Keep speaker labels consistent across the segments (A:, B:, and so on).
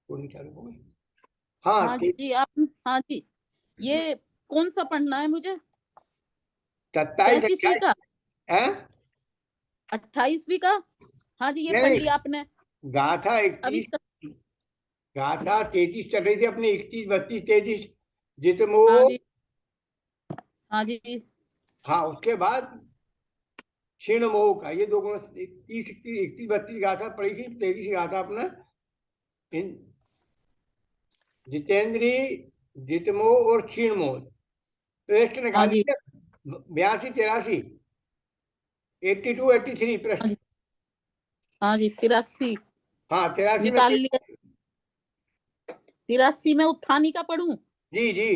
A: पूर्ण चालू हो गई। हाँ
B: हाँ जी आप, हाँ जी ये कौन सा पढ़ना है मुझे?
A: 27
B: 33वीं
A: 28
B: का,
A: है
B: 28वीं का। हाँ जी ये पढ़
A: नहीं,
B: लिया आपने।
A: गाथा
B: अब
A: 31,
B: इसका,
A: गाथा 33 चल रही थी अपनी, 31 32 33 जितमो।
B: हाँ जी, हाँ जी,
A: हाँ उसके बाद क्षीण मोह का, ये दो गुण 30 31 31 32 गाथा पढ़ी थी, 33 गाथा अपना इन जितेंद्री जितमोह और क्षीण मोह। प्रश्न
B: हाँ
A: निकाल
B: जी,
A: लीजिए 82 83 82 83
B: हाँ
A: प्रश्न।
B: जी, हाँ जी 83
A: हाँ 83 में
B: निकाल लिया। 83 में उत्थानी का पढ़ूं।
A: जी जी।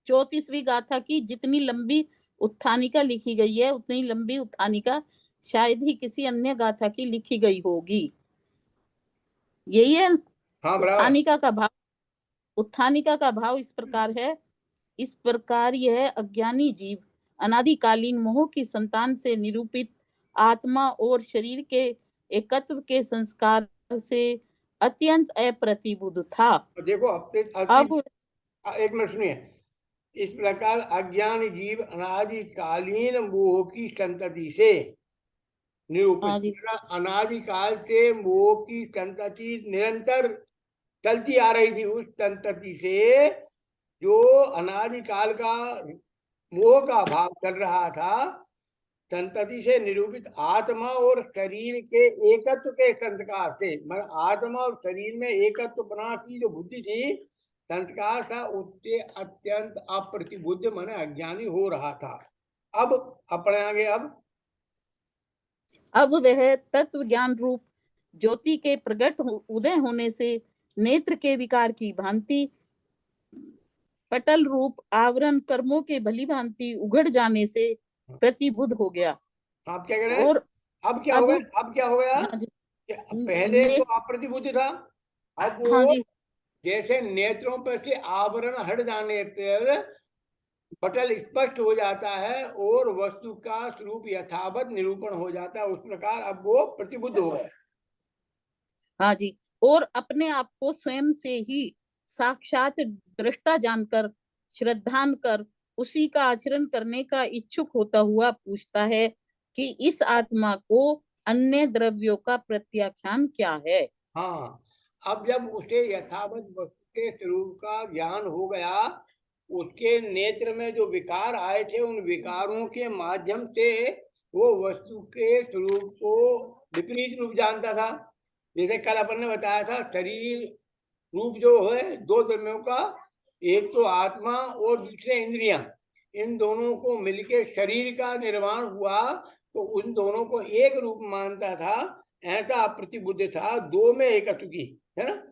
B: 34वीं गाथा की जितनी लंबी उत्थानिका लिखी गई है उतनी लंबी उत्थानिका शायद ही किसी अन्य गाथा की लिखी गई होगी। यही है।
A: हाँ बराबर।
B: उत्थानिका का भाव, उत्थानिका का भाव इस प्रकार है। इस प्रकार यह अज्ञानी जीव अनादिकालीन मोह की संतान से निरूपित आत्मा और शरीर के एकत्व के संस्कार से अत्यंत अप्रतिबुद्ध था।
A: तो देखो
B: अब
A: एक मिनट सुनिए। इस प्रकार अज्ञान जीव अनादिकालीन मोह की संतति से निरूपित,
B: हाँ जी,
A: अनादिकाल से मोह की संतति निरंतर चलती आ रही थी, उस संतति से जो अनादिकाल का मोह का भाव चल रहा था, संतति से निरूपित आत्मा और शरीर के एकत्व के संस्कार से, मतलब आत्मा और शरीर में एकत्व बना की जो बुद्धि थी, संस्कार था, उससे अत्यंत अप्रतिबुद्ध मन अज्ञानी हो रहा था। अब अपने आगे
B: अब वह तत्व ज्ञान रूप ज्योति के प्रकट उदय होने से नेत्र के विकार की भांति पटल रूप आवरण कर्मों के भली भांति उघड़ जाने से प्रतिबुद्ध हो गया।
A: आप क्या कह रहे हैं?
B: और
A: अब क्या हो
B: अब,
A: गया? अब क्या हो गया
B: हाँ जी,
A: कि पहले
B: ने,
A: तो अप्रतिबुद्ध था, अब
B: हाँ
A: वो
B: जी,
A: जैसे नेत्रों पर से आवरण हट जाने पर पटल स्पष्ट हो जाता है और वस्तु का स्वरूप यथावत निरूपण हो जाता है, उस प्रकार अब वो प्रतिबुद्ध हो गए।
B: हाँ जी, और अपने आप को स्वयं से ही साक्षात दृष्टा जानकर श्रद्धान कर उसी का आचरण करने का इच्छुक होता हुआ पूछता है कि इस आत्मा को अन्य द्रव्यों का प्रत्याख्यान क्या है।
A: हाँ, अब जब उसे यथावत वस्तु के स्वरूप का ज्ञान हो गया, उसके नेत्र में जो विकार आए थे, उन विकारों के माध्यम से वो वस्तु के स्वरूप को विपरीत रूप जानता था। जैसे कल अपन ने बताया था, शरीर रूप जो है दो द्रव्यों का, एक तो आत्मा और दूसरे इंद्रियां, इन दोनों को मिलके शरीर का निर्माण हुआ, तो उन दोनों को एक रूप मानता था, ऐसा प्रतिबुद्ध था, दो में एकत्व की, है ना,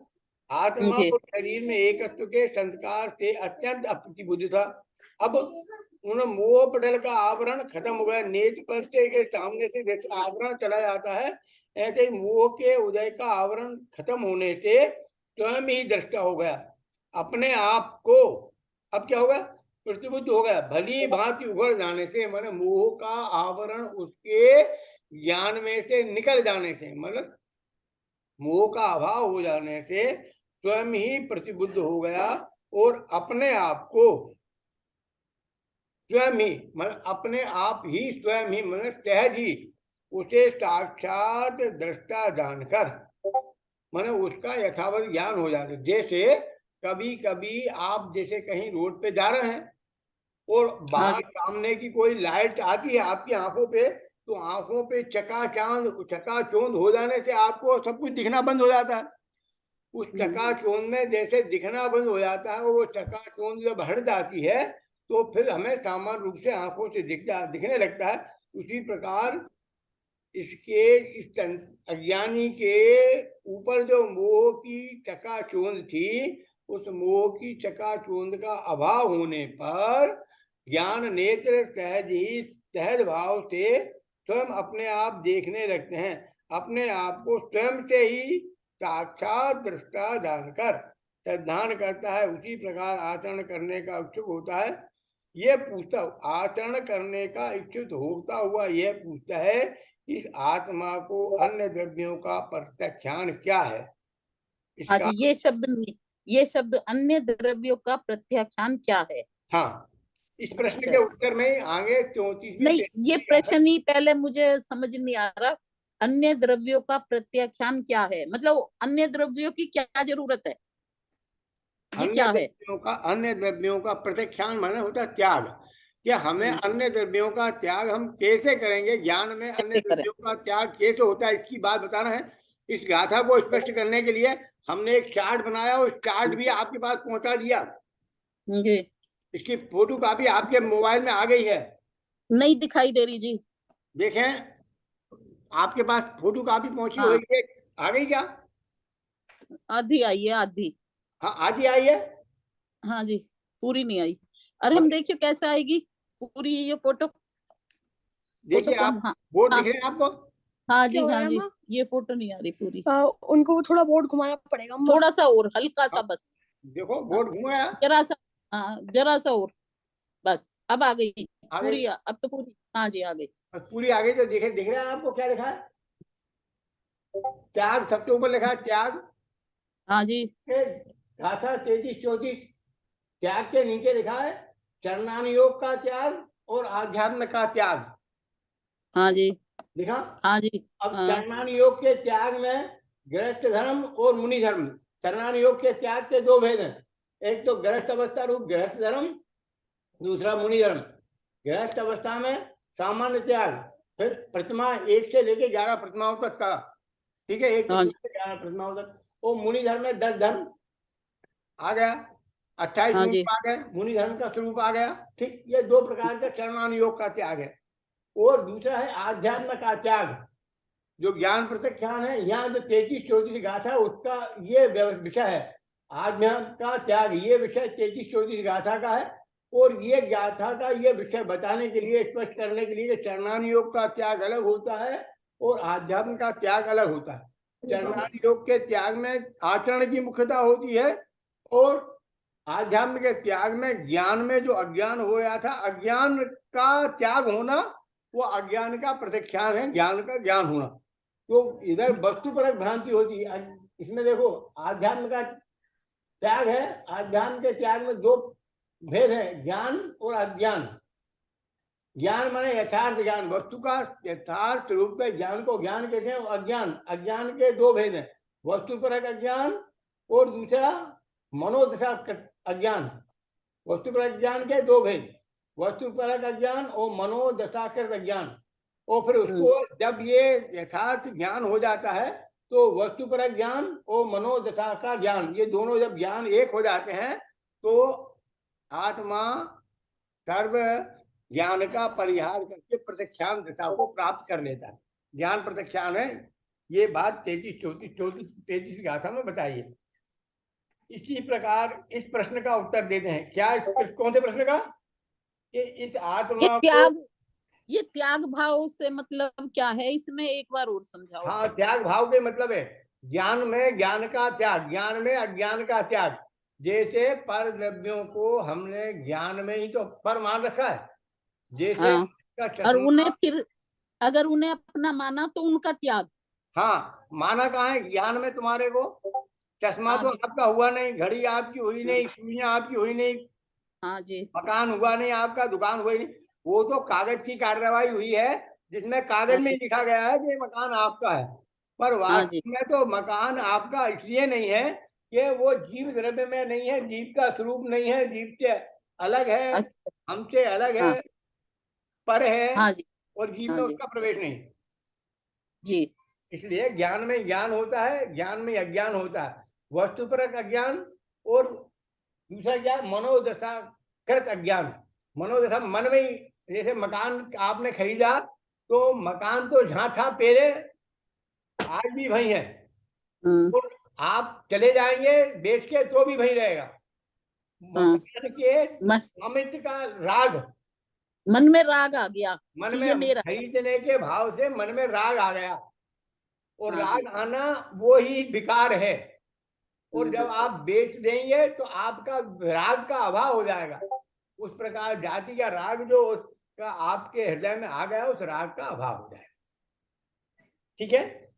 A: आत्मा
B: जी,
A: और शरीर में एकत्व के संस्कार से अत्यंत अप्रतिबुद्ध था। अब उन मोह पटल का आवरण खत्म हो गया, नेत्र पृष्ठ के सामने से जैसे आवरण चला जाता है, ऐसे ही मोह के उदय का आवरण खत्म होने से स्वयं ही दृष्टा हो गया अपने आप को। अब क्या होगा? प्रतिबुद्ध हो गया, भली भांति उभर जाने से, माने मोह का आवरण उसके ज्ञान में से निकल जाने से, मतलब मोह का अभाव हो जाने से स्वयं ही प्रतिबुद्ध हो गया और अपने आप को स्वयं ही, मतलब अपने आप ही स्वयं ही, मतलब सहज ही उसे साक्षात दृष्टा जानकर, माने उसका यथावत ज्ञान हो जाता है। जैसे कभी कभी आप जैसे कहीं रोड पे जा रहे हैं और
B: हाँ
A: बाहर
B: जी,
A: सामने की कोई लाइट आती है आपकी आंखों पे, तो आंखों पे चकाचौंध हो जाने से आपको सब कुछ दिखना बंद हो जाता है। उस चकाचौंध में जैसे दिखना बंद हो जाता है, वो चकाचौंध जब हट जाती है तो फिर हमें सामान्य रूप से आंखों से दिखने लगता है। उसी प्रकार इसके इस अज्ञानी के ऊपर जो मोह की चकाचौंध थी, उस मोह की चकाचौंध का अभाव होने पर ज्ञान नेत्र सहज ही, सहज भाव से स्वयं अपने आप देखने लगते हैं, अपने आप को स्वयं से ही साक्षात दृष्टा जानकर श्रद्धान करता है, उसी प्रकार आचरण करने का इच्छुक होता है। यह पूछता, आचरण करने का इच्छुक होता हुआ यह पूछता है, इस आत्मा को अन्य द्रव्यों का प्रत्याख्यान क्या है?
B: हाँ
A: इसका
B: जी, ये शब्द अन्य द्रव्यों का प्रत्याख्यान क्या है?
A: हाँ, इस प्रश्न के
B: अच्छा,
A: उत्तर में आगे 34वीं
B: नहीं, ये
A: 33वीं गाथा।
B: प्रश्न ही पहले मुझे समझ नहीं आ रहा। अन्य द्रव्यों का प्रत्याख्यान क्या है, मतलब अन्य द्रव्यों की क्या जरूरत है, ये क्या है?
A: अन्य द्रव्यों का प्रत्याख्यान माने होता है त्याग। कि हमें अन्य द्रव्यों का त्याग हम कैसे करेंगे, ज्ञान में अन्य
B: कैसे करें?
A: द्रव्यों का त्याग कैसे होता है, इसकी बात बताना है। इस गाथा को स्पष्ट करने के लिए हमने एक चार्ट बनाया, उस चार्ट भी आपके पास पहुंचा दिया।
B: जी,
A: इसकी फोटो कॉपी आपके मोबाइल में आ गई है,
B: नहीं दिखाई दे रही जी।
A: देखें। आपके पास फोटो कॉपी पहुंची
B: हाँ,
A: होगी, आ गई क्या?
B: आधी आई है, आधी।
A: हाँ, आज ही आई है।
B: हाँ जी, पूरी नहीं आई। अरे हम
A: बत-
B: देखिए कैसे आएगी पूरी ये फोटो, फोटो
A: देखिए
B: कौन?
A: आप,
B: हाँ,
A: बोर्ड
B: हाँ,
A: दिख रहे हैं आपको?
B: हाँ
C: क्या
B: जी,
C: हो रहा
B: हाँ
C: है
B: जी,
C: अम्मा?
B: ये फोटो नहीं आ रही पूरी।
C: उनको थोड़ा बोर्ड घुमाना पड़ेगा अम्मा।
B: थोड़ा सा और, हल्का सा
A: हाँ,
B: बस।
A: देखो
B: हाँ,
A: बोर्ड घुमाया,
B: जरा सा। हाँ, जरा सा और, बस अब आ गई
A: आ गई।
B: पूरी, अब तो पूरी। हाँ जी, आ गई।
A: बस पूरी आ गई तो दिख रहा है आपको क्या लिखा है? त्याग सबसे ऊपर लिखा है त्याग
B: हाँ जी,
A: के गाथा 33-34। त्याग के नीचे लिखा है चरणान योग का त्याग और आध्यात्म का त्याग,
B: हाँ जी,
A: लिखा।
B: हाँ जी,
A: अब
B: हाँ
A: चरणान योग के त्याग में गृहस्थ धर्म और मुनि धर्म, चरणान योग के त्याग के दो भेद हैं। एक तो गृहस्थ अवस्था रूप गृहस्थ धर्म, दूसरा मुनि धर्म। गृहस्थ अवस्था में सामान्य त्याग, फिर प्रतिमा 1 से लेके 11 प्रतिमाओं तक का, ठीक है, 1
B: हाँ
A: प्रतिमा
B: जी,
A: से 11 प्रतिमाओं तक। वो मुनि धर्म में 10 धर्म आ गया, 28
B: हाँ
A: गुण
B: जी,
A: आ गए, मुनि धर्म का स्वरूप आ गया। ठीक, ये दो प्रकार का चरणान योग का त्याग है। और दूसरा है आध्यात्म का त्याग, जो ज्ञान प्रत्याख्यान है। यहाँ जो 33-34 गाथा है उसका ये विषय है, आध्यात्म का त्याग। ये विषय 33-34 गाथा का है। और ये गाथा का ये विषय बताने के लिए, स्पष्ट करने के लिए, चरणान योग का त्याग अलग होता है और आध्यात्म का त्याग अलग होता है। चरणान योग के त्याग में आचरण की मुख्यता होती है, और आध्यात्म के त्याग में ज्ञान में जो अज्ञान हो रहा था, अज्ञान का त्याग होना, वो अज्ञान का प्रत्याख्यान है, ज्ञान का ज्ञान होना। तो इधर वस्तुपरक भ्रांति होती है। इसमें देखो, आध्यात्म का त्याग है, आध्यात्म के त्याग में दो भेद है, ज्ञान और अज्ञान। ज्ञान माने यथार्थ ज्ञान, वस्तु का यथार्थ रूप में ज्ञान को ज्ञान कहते हैं। अज्ञान, अज्ञान के दो भेद हैं, वस्तुपरक अज्ञान और दूसरा मनोदशा अज्ञान। वस्तुपरक ज्ञान के दो भेद, वस्तुपरक अज्ञान और मनोदशाकृत अज्ञान। और फिर उसको जब ये यथार्थ ज्ञान हो जाता है तो वस्तुपरक ज्ञान और मनोदशा का ज्ञान, ये दोनों जब ज्ञान एक हो जाते हैं तो आत्मा सर्व ज्ञान का परिहार करके प्रत्याख्यान दशा को प्राप्त कर लेता है। ज्ञान प्रत्याख्यान है, ये बात 33 गाथा में बताई है। इसी प्रकार इस प्रश्न का उत्तर देते हैं। क्या कौन से प्रश्न का? कि इस
B: ये
A: आत्मा को,
B: त्याग, ये त्याग भाव से मतलब क्या है, इसमें एक बार और समझाओ।
A: हाँ, त्याग भाव के मतलब है ज्ञान में ज्ञान का त्याग, ज्ञान में अज्ञान का त्याग। जैसे पर द्रव्यों को हमने ज्ञान में ही तो पर मान रखा है, जैसे
B: हाँ,
A: का
B: और उन्हें
A: चश्मा।
B: फिर अगर उन्हें अपना माना तो उनका त्याग।
A: हाँ, माना कहाँ है ज्ञान में तुम्हारे को? चश्मा
B: हाँ
A: तो
B: जी,
A: आपका हुआ नहीं, घड़ी आपकी हुई नहीं, सुइयां आपकी हुई नहीं,
B: हाँ जी,
A: मकान हुआ नहीं आपका, दुकान हुई नहीं। वो तो कागज की कार्रवाई हुई है, जिसमें कागज
B: हाँ
A: में
B: जी,
A: लिखा गया है कि मकान आपका है। पर
B: हाँ जी,
A: वास्तव में तो मकान आपका इसलिए नहीं है कि वो जीव द्रव्य में नहीं है, जीव का स्वरूप नहीं है, जीव से अलग है,
B: अच्छा,
A: हमसे अलग
B: हाँ,
A: है, पर है,
B: हाँ जी,
A: और जीव
B: हाँ
A: में
B: जी,
A: उसका प्रवेश नहीं।
B: जी,
A: इसलिए ज्ञान में ज्ञान होता है, ज्ञान में अज्ञान होता है। वस्तुपरक अज्ञान और दूसरा क्या? मनोदशा कृत अज्ञान। मनोदशा मन में ही, जैसे मकान आपने खरीदा तो मकान तो जहां था पहले आज भी वही है,
B: हम्म,
A: और आप चले जाएंगे बेच के तो भी वही रहेगा।
B: हाँ,
A: मकान के
B: मन
A: स्वामित्व का राग,
B: मन में राग आ गया
A: मन
B: कि ये
A: में
B: मेरा।
A: खरीदने के भाव से मन में राग आ गया, और
B: हाँ
A: राग
B: जी,
A: आना वो ही विकार है। और जब
B: हम्म,
A: आप बेच देंगे तो आपका राग का अभाव हो जाएगा। उस प्रकार जाति का राग जो उसका आपके हृदय में आ गया, उस राग का अभाव हो जाएगा। ठीक है?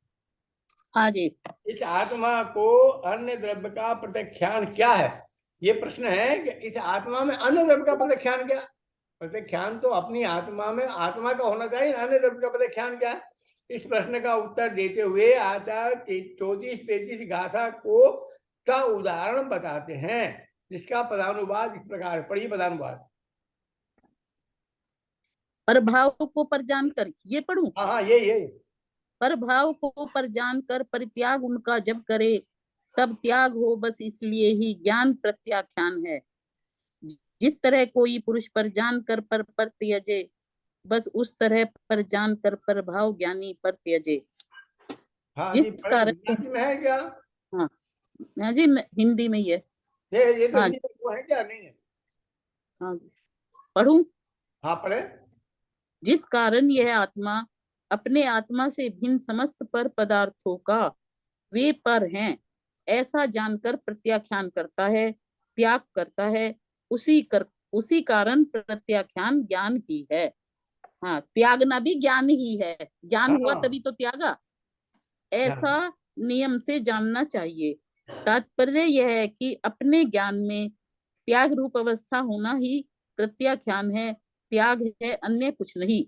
B: हाँ जी।
A: इस आत्मा को अन्य द्रव्य का प्रत्याख्यान क्या है? ये प्रश्न है कि इस आत्मा में अन्य द्रव्य का प्रत्याख्यान क्या? प्रत्याख्यान तो अपनी आत्मा में आत्मा का होना चाहिए, अन्य द्रव्य का प्रत्याख्यान क्या है? इस प्रश्न का उत्तर देते हुए आचार्य 34-35 गाथा को का उदाहरण बताते हैं, जिसका पदानुवाद इस प्रकार है। पढ़िए पदानुवाद।
B: पर भाव को पर जानकर, ये पढ़ूं?
A: हाँ हाँ, यही
B: पर भाव को पर जानकर परित्याग उनका जब करे, तब त्याग हो बस इसलिए ही ज्ञान प्रत्याख्यान है। जिस तरह कोई पुरुष पर जानकर पर त्यजे, बस उस तरह पर जानकर पर भाव ज्ञानी पर त्यजे।
A: हाँ जी।
B: जिस कारण,
A: गुजराती में है क्या?
B: हाँ हाँ जी, हिंदी में ही है।
A: ये तो
B: हाँ
A: हिंदी में वो है क्या? नहीं है।
B: हाँ जी, पढ़ूं?
A: हाँ पढ़े।
B: जिस कारण यह आत्मा अपने आत्मा से भिन्न समस्त पर पदार्थों का वे पर हैं ऐसा जानकर प्रत्याख्यान करता है, त्याग करता है। उसी कारण प्रत्याख्यान ज्ञान ही है। हाँ, त्यागना भी ज्ञान ही है। ज्ञान हुआ
A: हाँ
B: तभी तो त्यागा।
A: हाँ
B: ऐसा नियम से जानना चाहिए। तात्पर्य यह है कि अपने ज्ञान में त्याग रूप अवस्था होना ही प्रत्याख्यान है, त्याग है, अन्य कुछ नहीं।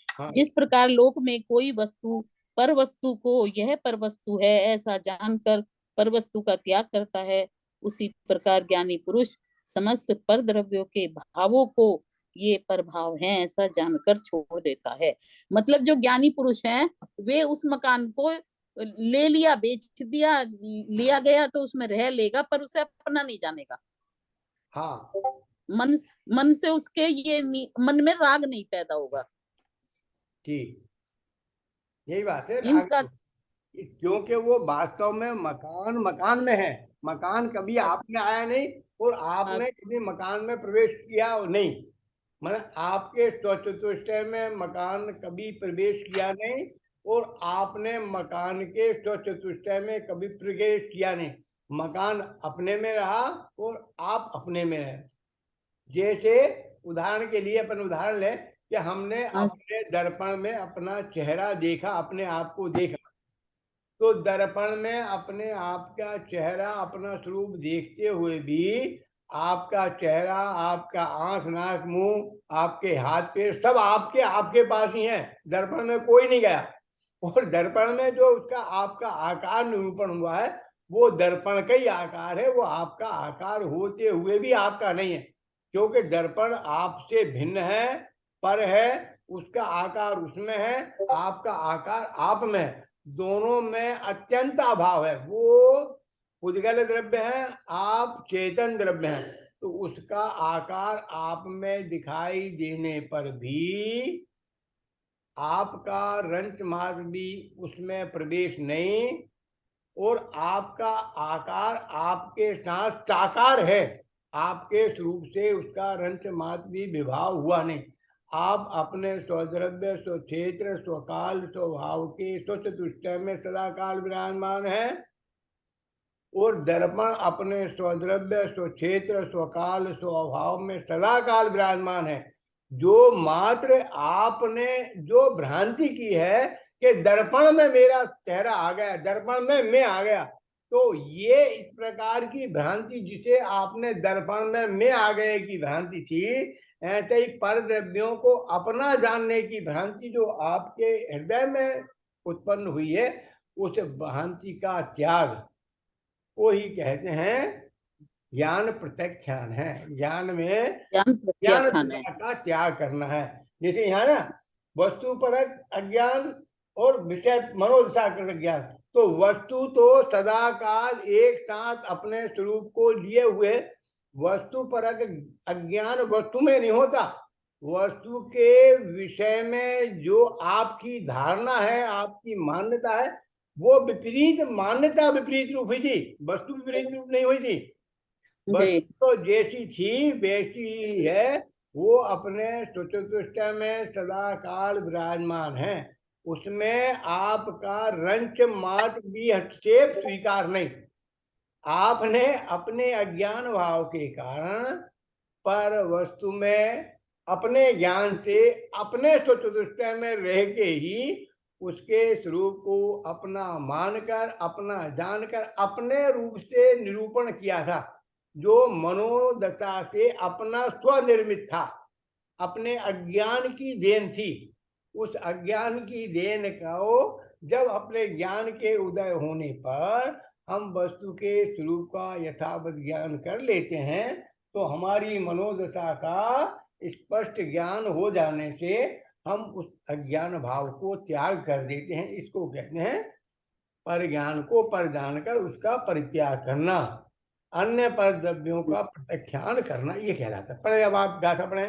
A: हाँ
B: जिस प्रकार लोक में कोई वस्तु पर वस्तु को यह पर वस्तु है ऐसा जानकर पर वस्तु का त्याग करता है, उसी प्रकार ज्ञानी पुरुष समस्त पर द्रव्यों के भावों को ये प्रभाव हैं ऐसा जानकर छोड़ देता है। मतलब जो ज्ञानी पुरुष हैं वे उस मकान को ले लिया, बेच दिया, लिया गया तो उसमें रह लेगा, पर उसे अपना नहीं जानेगा।
A: हाँ
B: मन से उसके ये मन में राग नहीं पैदा होगा।
A: ठीक, यही बात है। राग
B: इनका,
A: क्योंकि वो वास्तव में मकान मकान में है। मकान कभी आप में आया नहीं और आपने कभी मकान में प्रवेश किया नहीं। मतलब आपके स्वचतुष्टय में मकान कभी प्रवेश किया नहीं और आपने मकान के स्वचतुष्टय में कभी प्रवेश किया नहीं। मकान अपने में रहा और आप अपने में रहे। जैसे उदाहरण के लिए अपन उदाहरण लें कि हमने अपने दर्पण में अपना चेहरा देखा, अपने आप को देखा, तो दर्पण में अपने आप का चेहरा, अपना स्वरूप देखते हुए भी आपका चेहरा, आपका आंख, नाक, मुंह, आपके हाथ पैर सब आपके आपके पास ही है। दर्पण में कोई नहीं गया। और दर्पण में जो उसका आपका आकार निरूपण हुआ है वो दर्पण का ही आकार है, वो आपका आकार होते हुए भी आपका नहीं है, क्योंकि दर्पण आपसे भिन्न है, पर है, उसका आकार उसमें है, आपका आकार आप में है। दोनों में अत्यंत अभाव है। वो उद्गल द्रव्य है, आप चेतन द्रव्य हैं, तो उसका आकार आप में दिखाई देने पर भी आपका रंच मार्ग भी उसमें प्रवेश नहीं और आपका आकार आपके साथ साकार है। आपके स्वरूप से उसका रंच मात्र भी विभाव हुआ नहीं। आप अपने स्वद्रव्य, स्वक्षेत्र, स्वकाल, स्वभाव के स्वचतुष्टय में सदाकाल विराजमान है और दर्पण अपने स्वद्रव्य, स्वक्षेत्र, स्वकाल, स्वभाव में सदाकाल विराजमान है। जो मात्र आपने जो भ्रांति की है कि दर्पण में मेरा चेहरा आ गया, दर्पण में मैं आ गया, तो ये इस प्रकार की भ्रांति जिसे आपने दर्पण में मैं आ गए की भ्रांति थी, ऐसे ही पर द्रव्यों को अपना जानने की भ्रांति जो आपके हृदय में उत्पन्न हुई है, उस भ्रांति का त्याग वो ही कहते हैं ज्ञान प्रत्याख्यान है। ज्ञान में
B: ज्ञान
A: ज्ञान
B: प्रत्याख्यान है।
A: का त्याग करना है। जैसे यहाँ ना वस्तु परक अज्ञान और विषय मनोदशाकृत ज्ञान, तो वस्तु तो सदा काल एक साथ अपने स्वरूप को लिए हुए, वस्तु परक अज्ञान वस्तु में नहीं होता। वस्तु के विषय में जो आपकी धारणा है, आपकी मान्यता है, वो विपरीत मान्यता विपरीत रूप हुई थी, वस्तु विपरीत रूप नहीं हुई थी। वस्तु तो जैसी थी वैसी ही है, वो अपने चतुष्टय में सदा काल विराजमान है, उसमें आपका रंच मात्र भी हस्तक्षेप स्वीकार नहीं। आपने अपने अज्ञान भाव के कारण पर वस्तु में अपने ज्ञान से अपने चतुष्टय में रह के ही उसके स्वरूप को अपना मानकर, अपना जानकर, अपने रूप से निरूपण किया था, जो मनोदशा से अपना स्वनिर्मित था, अपने अज्ञान की देन थी। उस अज्ञान की देन को जब अपने ज्ञान के उदय होने पर हम वस्तु के स्वरूप का यथावत ज्ञान कर लेते हैं, तो हमारी मनोदशा का स्पष्ट ज्ञान हो जाने से हम उस अज्ञान भाव को त्याग कर देते हैं। इसको कहते हैं पर ज्ञान को पर जानकर उसका परित्याग करना, अन्य पर द्रव्यों का प्रत्याख्यान करना, ये कहलाता है। पढ़े, अब आप गाथा पढ़े।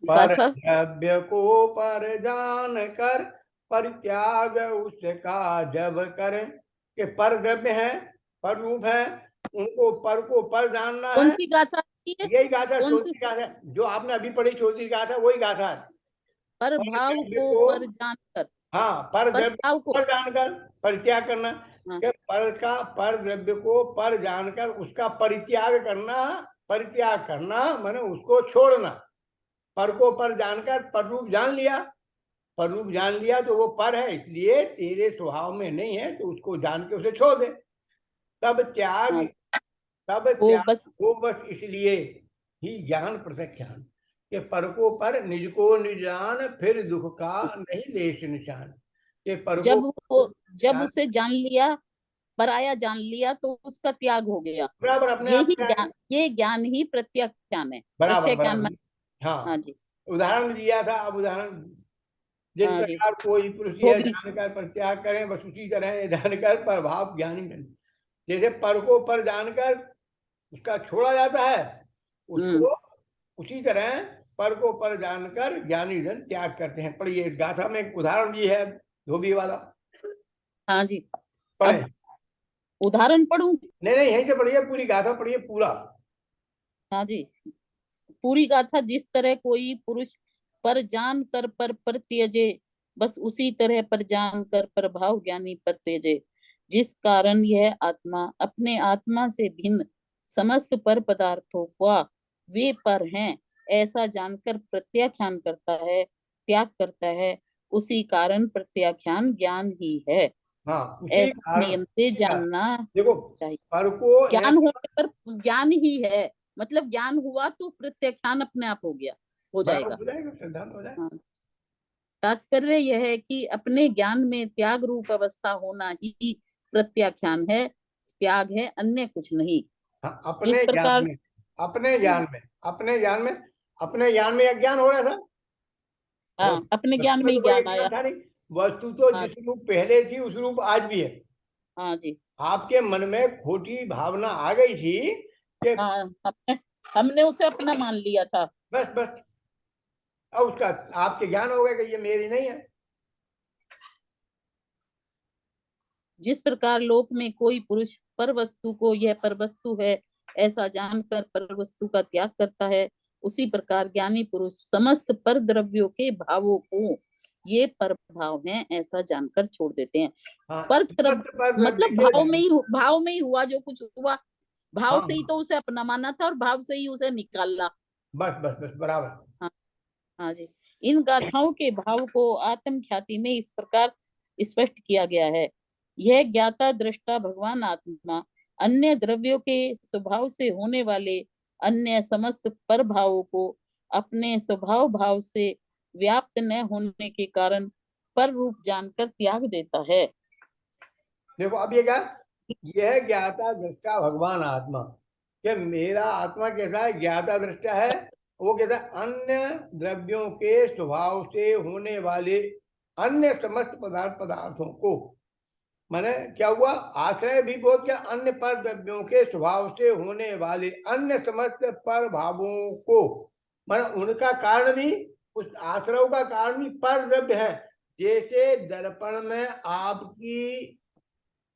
A: पर
B: गाथा
A: द्रव्य को पर जान कर परित्याग उसका जब करें, कि पर द्रव्य है, पर रूप है, उनको पर को पर जानना
B: कौन
A: है।
B: सी गाथा है?
A: यही गाथा,
B: कौन सी?
A: चौथी गाथा जो आपने अभी पढ़ी, चौथी गाथा वही गाथा है।
B: पर
A: पर
B: भाव
A: द्रव्य
B: को
A: को,
B: पर जानकर,
A: हाँ, पर
B: पर
A: द्रव्य
B: भाव को,
A: पर जानकर परित्याग करना,
B: हाँ,
A: कि पर का पर द्रव्य को पर जानकर उसका परित्याग करना। परित्याग करना माने उसको छोड़ना। पर को पर जानकर पर रूप जान लिया, पर रूप जान लिया तो वो पर है, इसलिए तेरे स्वभाव में नहीं है, तो उसको जान के उसे छोड़ दे। तब त्याग,
B: हाँ,
A: तब
B: वो
A: त्याग
B: बस
A: को बस इसलिए ही ज्ञान प्रत्याख्यान, के पर को पर निज को निज जान, फिर दुख का नहीं लेश निशान। के पर को
B: जब उसे जान लिया, पराया जान लिया, तो उसका त्याग हो गया।
A: बराबर अपने आप त्याग।
B: ये ज्ञान ही प्रत्याख्यान है।
A: बराबर
B: प्रत्याख्यान
A: बराबर, हाँ।
B: हाँ जी,
A: उदाहरण दिया था, अब उदाहरण, जिस
B: हाँ जी,
A: प्रकार कोई पुरुष यह
B: धोबी,
A: जानकर परित्याग करें, बस उसी तरह ये जानकर प्रभाव ज्ञानी बने। जैसे पर को पर जानकर उसका छोड़ा जाता है, उसको उसी तरह पर को पर जानकर ज्ञानी जन त्याग करते हैं। पढ़िए, गाथा में एक उदाहरण भी है धोबी वाला,
B: हाँ जी।
A: पढ़े।
B: अब उदाहरण पढ़ूं?
A: नहीं नहीं, यहीं से पढ़िए, पूरी गाथा पढ़िए पूरा।
B: हाँ जी, पूरी गाथा। जिस तरह कोई पुरुष पर जान कर पर त्यजे, बस उसी तरह पर जान कर प्रभाव ज्ञानी पर त्यजे। जिस कारण यह आत्मा अपने आत्मा से भिन्न समस्त पर पदार्थों का वे पर हैं ऐसा जानकर प्रत्याख्यान करता है, त्याग करता है, उसी कारण प्रत्याख्यान ज्ञान ही है।
A: हाँ, उसी
B: ऐसा
A: कारण,
B: नियम से
A: उसी कारण।
B: जानना
A: देखो,
B: चाहिए।
A: पर को
B: ज्ञान होने पर ज्ञान ही है, मतलब ज्ञान हुआ तो प्रत्याख्यान अपने आप हो गया, हो
A: बराबर
B: जाएगा।
A: हो जाएगा, सिद्धांत हो जाएगा।
B: हाँ, तात्पर्य यह है कि अपने ज्ञान में त्याग रूप अवस्था होना ही प्रत्याख्यान है, त्याग है, अन्य कुछ नहीं।
A: हाँ,
B: जिस
A: अपने ज्ञान
B: प्रकार
A: में, अपने ज्ञान में, अपने ज्ञान में, अपने ज्ञान में अज्ञान हो रहा था।
B: हाँ, अपने
A: वस्तु
B: ज्ञान
A: में
B: में ही
A: तो कोई
B: ज्ञान
A: अज्ञान
B: आया।
A: था नहीं। वस्तु तो
B: हाँ,
A: जिस रूप पहले थी उस रूप आज भी है।
B: हाँ जी,
A: आपके मन में खोटी भावना आ गई थी कि
B: हाँ, हमने उसे अपना मान लिया था।
A: बस बस, अब उसका आपके ज्ञान हो गया कि ये मेरी नहीं है।
B: जिस प्रकार लोक में कोई पुरुष पर वस्तु को यह पर वस्तु है ऐसा जानकर पर वस्तु का त्याग करता है, उसी प्रकार ज्ञानी पुरुष समस्त पर द्रव्यों के भावों को ये पर भाव हैं ऐसा जानकर छोड़ देते हैं।
A: हाँ,
B: पर
A: समस्त पर द्रव्य
B: मतलब
A: के
B: भाव में ही हुआ जो कुछ हुआ, भाव
A: हाँ
B: से ही
A: हाँ,
B: तो उसे अपना माना था और भाव से ही उसे निकाला।
A: बस बस बस, बराबर।
B: हाँ, हाँ जी। इन गाथाओं के भाव को आत्म ख्याति में इस प्रकार स्पष्ट किया गया है। यह ज्ञाता दृष्टा भगवान आत्मा अन्य द्रव्यों के स्वभाव से होने वाले अन्य समस्त पर भावों को अपने स्वभाव भाव से व्याप्त न होने के कारण पर रूप जानकर त्याग देता है।
A: देखो अब ये क्या, यह ज्ञाता दृष्टा भगवान आत्मा, कि मेरा आत्मा कैसा है, ज्ञाता दृष्टा है। वो कहता है अन्य द्रव्यों के स्वभाव से होने वाले अन्य समस्त पदार्थों को, माने क्या हुआ, आश्रय भी बहुत, क्या अन्य पर द्रव्यों के स्वभाव से होने वाले अन्य समस्त पर भावों को, माने उनका कारण भी, उस आश्रय का कारण भी पर द्रव्य है। जैसे दर्पण में आपकी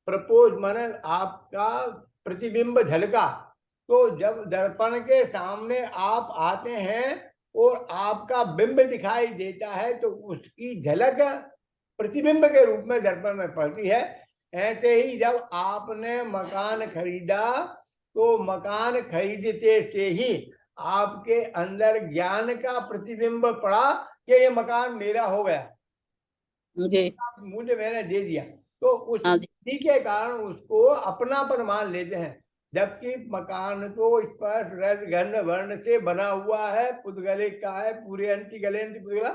A: प्रपोज, माने आपका प्रतिबिंब झलका, तो जब दर्पण के सामने आप आते हैं और आपका बिंब दिखाई देता है, तो उसकी झलक प्रतिबिंब के रूप में दर्पण में पड़ती है। ऐसे ही जब आपने मकान खरीदा, तो मकान खरीदते से ही आपके अंदर ज्ञान का प्रतिबिंब पड़ा कि ये मकान मेरा हो गया।
B: मुझे
A: मुझे मैंने दे दिया, तो उस
B: हाँ जी
A: बुद्धि के कारण उसको अपनापन मान लेते हैं। जबकि मकान तो स्पर्श रस गंध वर्ण से बना हुआ है, पुद्गले का है, पूरे अंति गले अंति पुद्गला,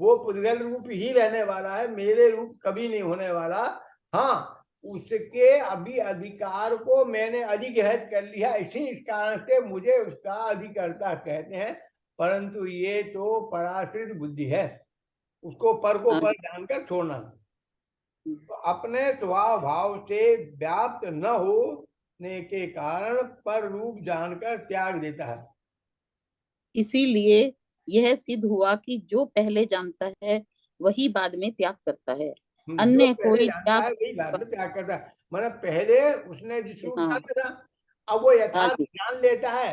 A: वो पुद्गल रूप ही रहने वाला है, मेरे रूप कभी नहीं होने वाला। हाँ, उसके अभी अधिकार को मैंने अधिग्रहित कर लिया, इसी कारण से मुझे उसका अधिकर्ता कहते हैं। परंतु ये तो पराश्रित बुद्धि है, उसको पर को
B: हाँ
A: पर
B: जी
A: जानकर छोड़ना। तो अपने स्वभाव भाव से व्याप्त न होने के कारण पर रूप जानकर त्याग देता है।
B: इसीलिए यह सिद्ध हुआ कि जो पहले जानता है वही बाद में त्याग करता है,
A: जो
B: अन्य
A: पहले
B: कोई
A: जानता
B: त्याग
A: है वही बाद में त्याग करता है। मतलब पहले उसने जिस रूप
B: हाँ
A: जाना था, अब वो
B: हाँ
A: यथार्थ
B: जी
A: जान लेता है।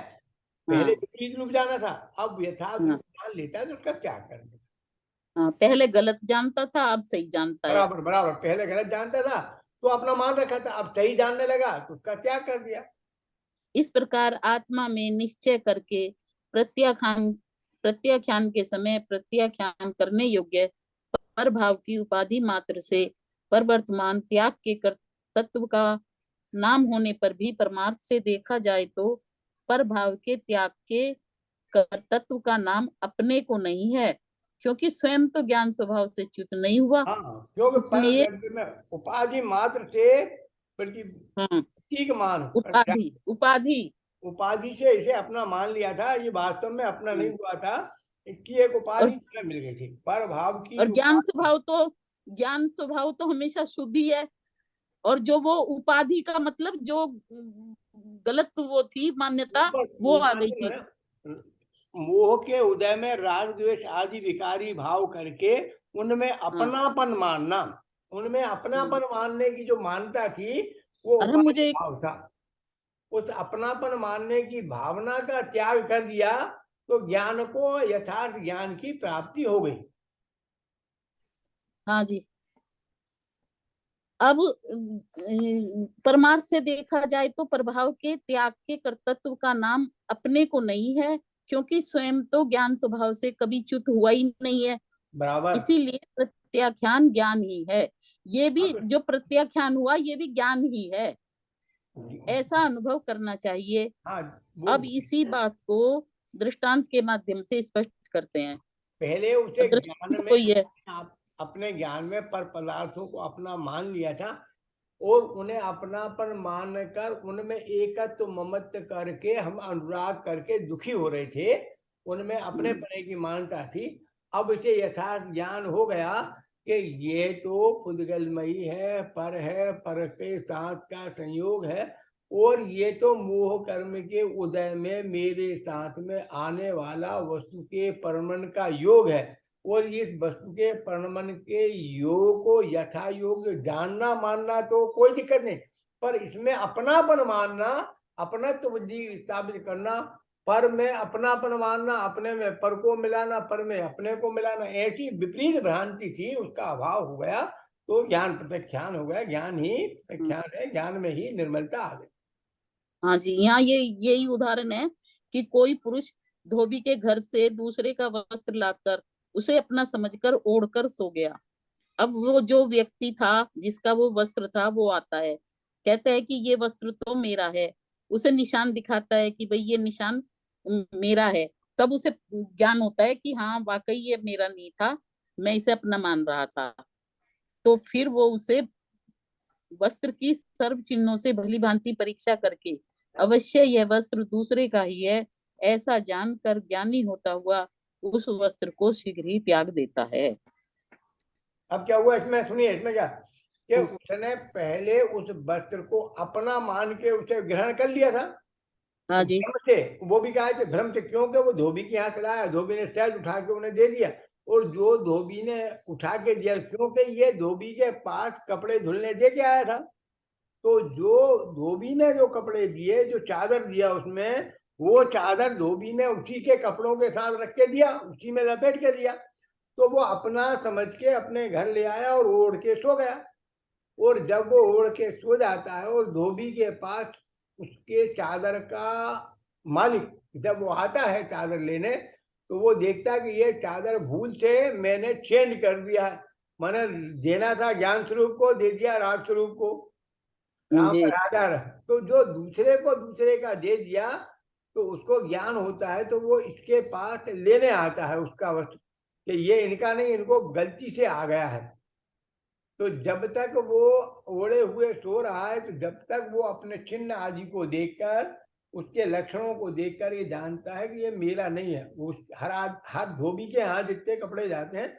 A: पहले
B: हाँ
A: विपरीत रूप जाना था, अब यथार्थ
B: हाँ
A: रूप जान लेता है तो उसका त्याग कर देता है।
B: हाँ, पहले गलत जानता था अब सही जानता है।
A: बराबर बराबर, पहले गलत जानता था तो अपना मान रखा था, अब सही जानने लगा तो उसका त्याग कर दिया।
B: इस प्रकार आत्मा में निश्चय करके प्रत्याख्यान प्रत्याख्यान के समय प्रत्याख्यान करने योग्य पर भाव की उपाधि मात्र से परवर्तमान त्याग के कर्तृत्व का नाम होने पर भी परमार्थ से देखा जाए तो पर भाव के त्याग के कर्तृत्व का नाम अपने को नहीं है, क्योंकि स्वयं तो ज्ञान स्वभाव से च्युत नहीं हुआ।
A: हाँ, क्योंकि
B: इसलिए
A: में उपाधि मात्र से
B: हाँ
A: प्रतीक मान,
B: उपाधि उपाधि
A: उपाधि से इसे अपना मान लिया था, ये वास्तव में अपना नहीं हुआ था, इसकी एक
B: और
A: उपाधि मिल गई थी, पर भाव की
B: और
A: उपाधि।
B: ज्ञान स्वभाव तो हमेशा शुद्ध ही है। और जो वो उपाधि का मतलब जो गलत वो थी मान्यता वो आ गई थी।
A: मोह के उदय में राग द्वेष आदि विकारी भाव करके उनमें
B: हाँ
A: अपनापन मानना, उनमें
B: हम्म।
A: अपनापन मानने की जो मानता थी वो
B: अरे
A: उपाधि
B: मुझे
A: भाव था। उस अपनापन मानने की भावना का त्याग कर दिया तो ज्ञान को यथार्थ ज्ञान की प्राप्ति हो गई।
B: हाँ जी अब परमार्थ से देखा जाए तो प्रभाव के त्याग के कर्तृत्व का नाम अपने को नहीं है, क्योंकि स्वयं तो ज्ञान स्वभाव से कभी च्युत हुआ ही नहीं है।
A: बराबर।
B: इसीलिए प्रत्याख्यान ज्ञान ही है। ये भी
A: अब
B: जो प्रत्याख्यान हुआ ये भी ज्ञान ही है, ऐसा अनुभव करना चाहिए।
A: हाँ, वो
B: अब इसी बात को दृष्टांत के माध्यम से स्पष्ट करते हैं।
A: पहले उसे ज्ञान
B: दृष्टांत
A: में,
B: को ये
A: आप अपने ज्ञान में पर पदार्थों को अपना मान लिया था और उन्हें अपनापन मानकर उनमें एकत्व ममत्व करके हम अनुराग करके दुखी हो रहे थे, उनमें अपने पने की मानता थी। अब इसे यथार्थ ज्ञान हो गया कि ये तो पुद्गलमयी है, पर के साथ का संयोग है, और ये तो मोह कर्म के उदय में मेरे साथ में आने वाला वस्तु के परमन का योग है, और इस वस्तु के परमन के योग को यथा योग जानना मानना तो कोई दिक्कत नहीं, पर इसमें अपनापन मानना, अपनत्व बुद्धि स्थापित करना, पर में अपनापन मानना, अपने में पर को मिलाना, पर में अपने को मिलाना, ऐसी विपरीत भ्रांति थी, उसका अभाव हो गया तो ज्ञान प्रत्याख्यान हो गया। ज्ञान ही प्रत्याख्यान है, ज्ञान में ही निर्मलता आ गई।
B: हाँ जी यहाँ ये यही उदाहरण है कि कोई पुरुष धोबी के घर से दूसरे का वस्त्र लाकर उसे अपना समझकर ओढ़कर सो गया। अब वो जो व्यक्ति था जिसका वो वस्त्र था वो आता है, कहता है कि ये वस्त्र तो मेरा है, उसे निशान दिखाता है कि भाई ये निशान मेरा है। तब उसे ज्ञान होता है कि हाँ वाकई ये मेरा नहीं था, मैं इसे अपना मान रहा था। तो फिर वो उसे वस्त्र की सर्व चिन्हों से भली भांति परीक्षा करके अवश्य यह वस्त्र दूसरे का ही है ऐसा जानकर ज्ञानी होता हुआ उस वस्त्र को शीघ्र ही त्याग देता है।
A: अब क्या हुआ इसमें, सुनिए इसमें क्या कि उसने पहले उस वस्त्र को अपना मान के उसे ग्रहण कर लिया था
B: हाँ जी
A: भ्रम से। वो भी कहा कि भ्रम से, क्योंकि वो धोबी के यहाँ से लाया, धोबी ने सहज उठा के उन्हें दे दिया, और जो धोबी ने उठा के दिया, क्योंकि ये धोबी के पास कपड़े धुलने दे के आया था, तो जो धोबी ने जो कपड़े दिए, जो चादर दिया उसमें, वो चादर धोबी ने उसी के कपड़ों के साथ रख के दिया, उसी में लपेट के दिया, तो वो अपना समझ के अपने घर ले आया और ओढ़ के सो गया। और जब वो ओढ़ के सो जाता है और धोबी के पास उसके चादर का मालिक जब वो आता है चादर लेने, तो वो देखता है कि ये चादर भूल से मैंने चेंज कर दिया है, मैंने देना था ज्ञान स्वरूप को, दे दिया राग स्वरूप को, राम
B: जी
A: राजा रहा। तो जो दूसरे को दूसरे का दे दिया तो उसको ज्ञान होता है, तो वो इसके पास लेने आता है उसका वस्तु कि ये इनका नहीं, इनको गलती से आ गया है। तो जब तक वो ओढ़े हुए सो रहा है, तो जब तक वो अपने चिन्ह आदि को देखकर, उसके लक्षणों को देखकर ये जानता है कि ये मेरा नहीं है। वो हर धोबी के यहाँ जितने कपड़े जाते हैं,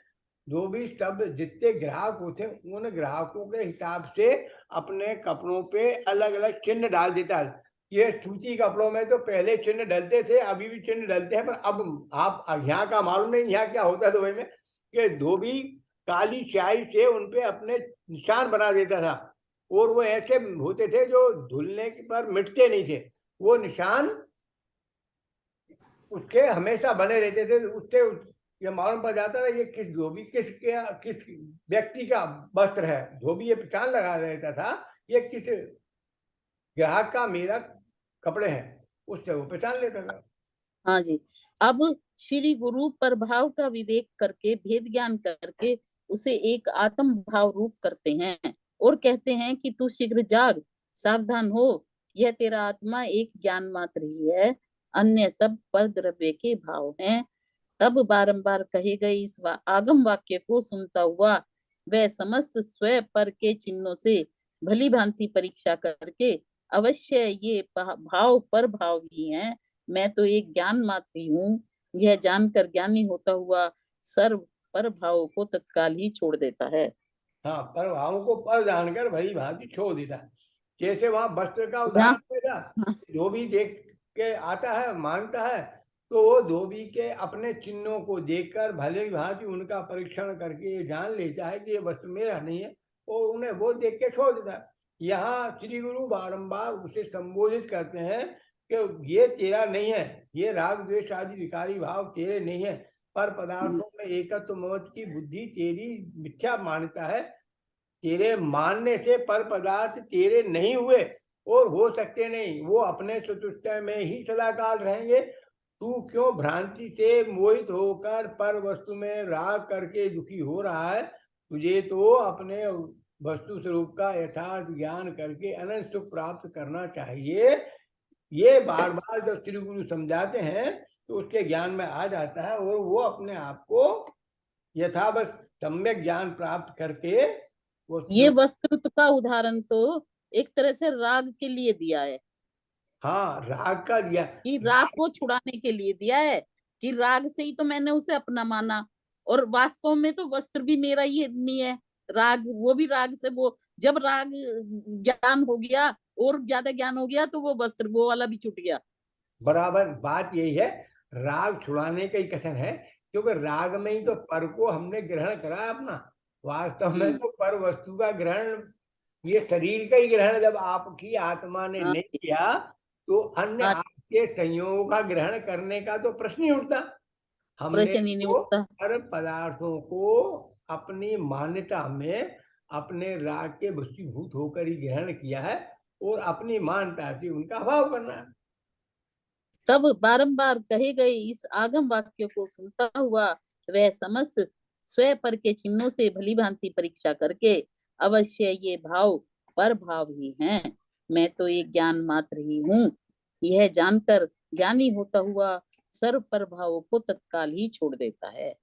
A: धोबी सब जितने ग्राहक होते हैं, उन ग्राहकों के हिसाब से अपने कपड़ों पे अलग अलग चिन्ह डाल देता है। ये सूती कपड़ों में तो पहले चिन्ह डलते थे, अभी भी चिन्ह डलते हैं, पर अब आप यहाँ का मालूम नहीं यहाँ क्या होता है दुबई में, कि धोबी काली स्याही से उनपे अपने निशान बना देता था, और वो ऐसे होते थे जो धुलने पर मिटते नहीं थे। वो निशान उसके हमेशा बने रहते थे। उससे ये मालूम पड़ जाता था ये किस धोबी किस व्यक्ति का वस्त्र है। धोबी ये पहचान लगा रहता था ये किस ग्राहक का मेरा कपड़े हैं, उससे वो पहचान लेता था।
B: हाँ जी। अब श्री गुरु प्रभाव का विवेक करके, भेद ज्ञान करके उसे एक आत्म भाव रूप करते हैं और कहते हैं कि तू शीघ्र जाग, सावधान हो, यह तेरा आत्मा एक ज्ञान मात्र ही है, अन्य सब पर द्रव्य के भाव हैं। तब बारंबार कहे गए इस आगम वाक्य को सुनता हुआ वह समस्त स्व पर के चिन्हों से भली भांति परीक्षा करके अवश्य ये भाव पर भाव ही हैं, मैं तो एक ज्ञान मात्र ही हूँ, यह जानकर ज्ञानी होता हुआ सर्व पर भावों को तत्काल ही छोड़ देता है।
A: हाँ, पर भावों को पर जानकर भली भांति छोड़ देता है। जैसे वहां वस्त्र का
B: यहाँ
A: उदाहरण देता, धोबी देख के आता है, मांगता है, तो वो धोबी के अपने चिन्हों को देखकर भले भांति उनका परीक्षण करके ये जान लेता है कि ये वस्त्र मेरा नहीं है, और उन्हें वो देख के छोड़ देता है। यहाँ श्री गुरु बारंबार उसे संबोधित करते हैं कि ये तेरा नहीं है, ये राग द्वेष आदि विकारी भाव तेरे नहीं है, पर पदार्थों में एकत्व ममत्व की बुद्धि तेरी मिथ्या मान्यता है। तेरे मानने से पर पदार्थ तेरे नहीं हुए और हो सकते नहीं, वो अपने चतुष्टय में ही सदाकाल रहेंगे। तू क्यों भ्रांति से मोहित होकर पर वस्तु में राग करके दुखी हो रहा है? तुझे तो अपने वस्तु स्वरूप का यथार्थ ज्ञान करके अनंत सुख प्राप्त करना चाहिए। ये बार बार जब श्री गुरु समझाते हैं तो उसके ज्ञान में आ जाता है, और वो अपने आप को यथावत सम्यक ज्ञान प्राप्त करके
B: ये वस्त्र का उदाहरण तो एक तरह से राग के लिए दिया है।
A: हाँ, राग का दिया
B: कि राग को छुड़ाने के लिए दिया है, कि राग से ही तो मैंने उसे अपना माना, और वास्तव में तो वस्त्र भी मेरा ही नहीं है, राग वो भी राग से, वो जब राग ज्ञान हो गया और ज्यादा ज्ञान हो गया तो वो वस्त्र वो वाला भी छूट गया।
A: बराबर बात यही है, राग छुड़ाने का ही कथन है, क्योंकि राग में ही तो पर को हमने ग्रहण करा है अपना। वास्तव में तो पर वस्तु का ग्रहण, ये शरीर का ही ग्रहण जब आपकी आत्मा ने नहीं किया तो अन्य आपके संयोग का ग्रहण करने का तो प्रश्न ही उठता। हमने
B: प्रश्न ही नहीं
A: तो
B: उठता।
A: हर पदार्थों को अपनी मान्यता में अपने राग के वशीभूत होकर ही ग्रहण किया है, और अपनी मान्यता से उनका अभाव करना है।
B: तब बारंबार कहे गए इस आगम वाक्य को सुनता हुआ वह समस्त स्व पर के चिन्हों से भली भांति परीक्षा करके अवश्य ये भाव पर भाव ही हैं, मैं तो एक ज्ञान मात्र ही हूँ, यह जानकर ज्ञानी होता हुआ सर्व पर भावों को तत्काल ही छोड़ देता है।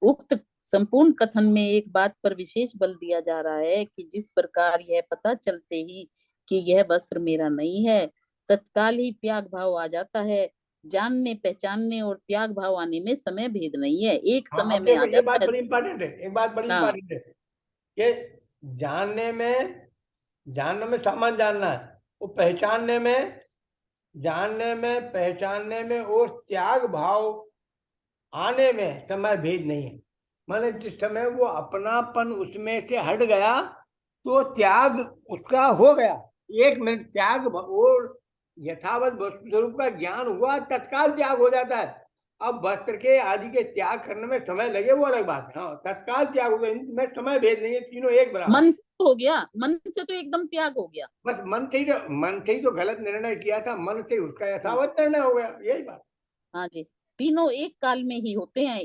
B: उक्त संपूर्ण कथन में एक बात पर विशेष बल दिया जा रहा है कि जिस प्रकार यह पता चलते ही कि यह वस्त्र मेरा नहीं है, तत्काल ही त्याग भाव आ जाता है। जानने पहचानने और त्याग भाव आने में समय भेद नहीं है, एक समय में आ
A: ये बात
B: जाता है।
A: बड़ी इंपॉर्टेंट है, एक बात बड़ी
B: हाँ
A: इंपॉर्टेंट है कि जानने में सामान जानना है, वो जानने में पहचानने में और त्याग भाव आने में समय भेद नहीं है। माने जिस समय वो अपनापन उसमें से हट गया तो त्याग उसका हो गया। एक मिनट त्याग और यथावत वस्तु स्वरूप का ज्ञान हुआ, तत्काल त्याग हो जाता है। अब वस्त्र के आदि के त्याग करने में समय लगे वो अलग बात है, हाँ, तत्काल त्याग हो गया, इनमें समय भेद नहीं है, तीनों एक बराबर।
B: मन से हो गया, मन से तो एकदम त्याग हो गया।
A: बस मन से ही तो गलत निर्णय किया था, मन से उसका यथावत निर्णय हो गया, यही बात।
B: हाँ जी, तीनों एक काल में ही होते हैं।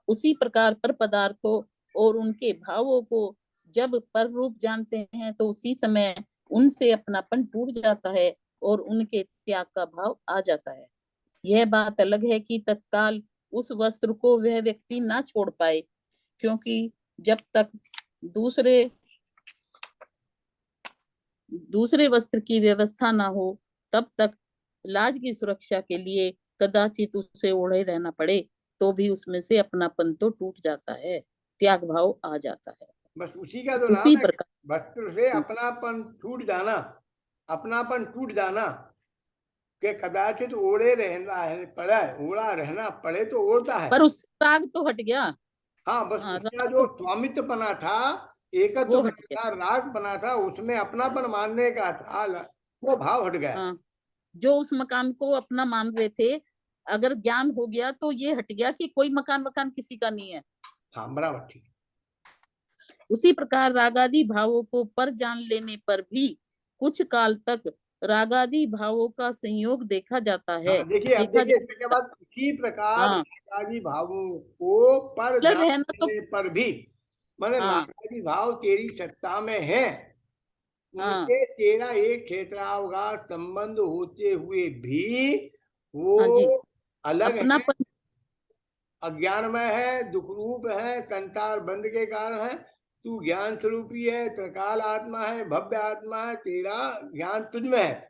B: उसी प्रकार पर पदार्थों और उनके भावों को जब पर रूप जानते हैं तो उसी समय उनसे अपनापन टूट जाता है और उनके त्याग का भाव आ जाता है। यह बात अलग है कि तत्काल उस वस्त्र को वह व्यक्ति ना छोड़ पाए, क्योंकि जब तक दूसरे वस्त्र की व्यवस्था ना हो तब तक लाज की सुरक्षा के लिए कदाचित उसे ओढ़े रहना पड़े तो भी उसमें से अपनापन तो टूट जाता है, त्याग भाव आ जाता है।
A: बस उसी का तो
B: उसी
A: नाम है
B: प्रकार
A: वस्त्र से अपनापन टूट जाना, अपनापन टूट जाना कि कदाचित ओढ़े रहना है पड़े, ओढ़ा रहना पड़े तो ओढ़ता है।
B: पर उससे राग तो हट गया।
A: हाँ, बस
B: हाँ,
A: उसका
B: राग
A: जो
B: तो
A: स्वामित्व बना था, एकत्व
B: वो हट
A: बना
B: गया।
A: था, राग बना था, उसमें अपनापन मानने का था, वो भाव हट गया।
B: हाँ, जो उस मकान को अपना मान रहे थे, अगर ज्ञान हो गया तो ये हट गया कि कोई मकान किसी का नहीं है।
A: हाँ, बराबर, ठीक।
B: उसी प्रकार रागादि भावों को पर जान लेने पर भी कुछ काल तक रागादि भावों का संयोग देखा जाता है।
A: हाँ, देखिए, अब
B: देखा
A: देखिए इसके
B: जाता
A: बाद इसी प्रकार
B: हाँ,
A: रागादि भावों को पर
B: मतलब
A: जान
B: रहना तो
A: लेने पर भी, माने
B: हाँ
A: रागादि भाव तेरी सत्ता में है,
B: हाँ
A: उनसे तेरा एक क्षेत्रावगात संबंध होते हुए भी वो
B: हाँ जी,
A: अलग है,
B: अपनापन
A: अज्ञानमय है, दुख रूप है, संसार बंध के कारण है। तू ज्ञान स्वरूपी है, त्रिकाल आत्मा है, भव्य आत्मा है, तेरा ज्ञान तुझ में है,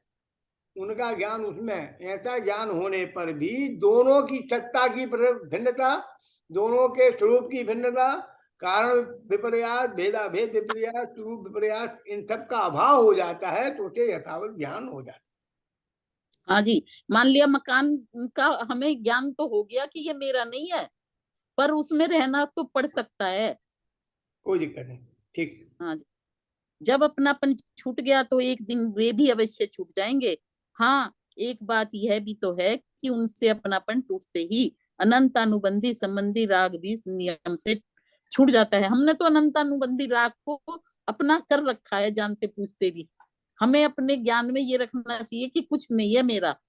A: उनका ज्ञान उसमें है। ऐसा ज्ञान होने पर भी दोनों की सत्ता की भिन्नता, दोनों के स्वरूप की भिन्नता, कारण विपर्यास, भेदा भेद विपर्यास, स्वरूप विपर्यास, इन सब का अभाव हो जाता है तो उसे यथावत ज्ञान हो जाता है।
B: हाँ जी, मान लिया मकान का हमें ज्ञान तो हो गया कि ये मेरा नहीं है, पर उसमें रहना तो पड़ सकता है।
A: कोई दिक्कत नहीं, ठीक।
B: हाँ जी, जब अपनापन छूट गया तो एक दिन वे भी अवश्य छूट जाएंगे। हाँ, एक बात यह भी तो है कि उनसे अपनापन टूटते ही अनंत अनुबंधी संबंधी राग भी नियम से छूट जाता है। हमने तो अनंत अनुबंधी राग को अपना कर रखा है, जानते पूछते भी। हमें अपने ज्ञान में ये रखना चाहिए कि कुछ नहीं है मेरा।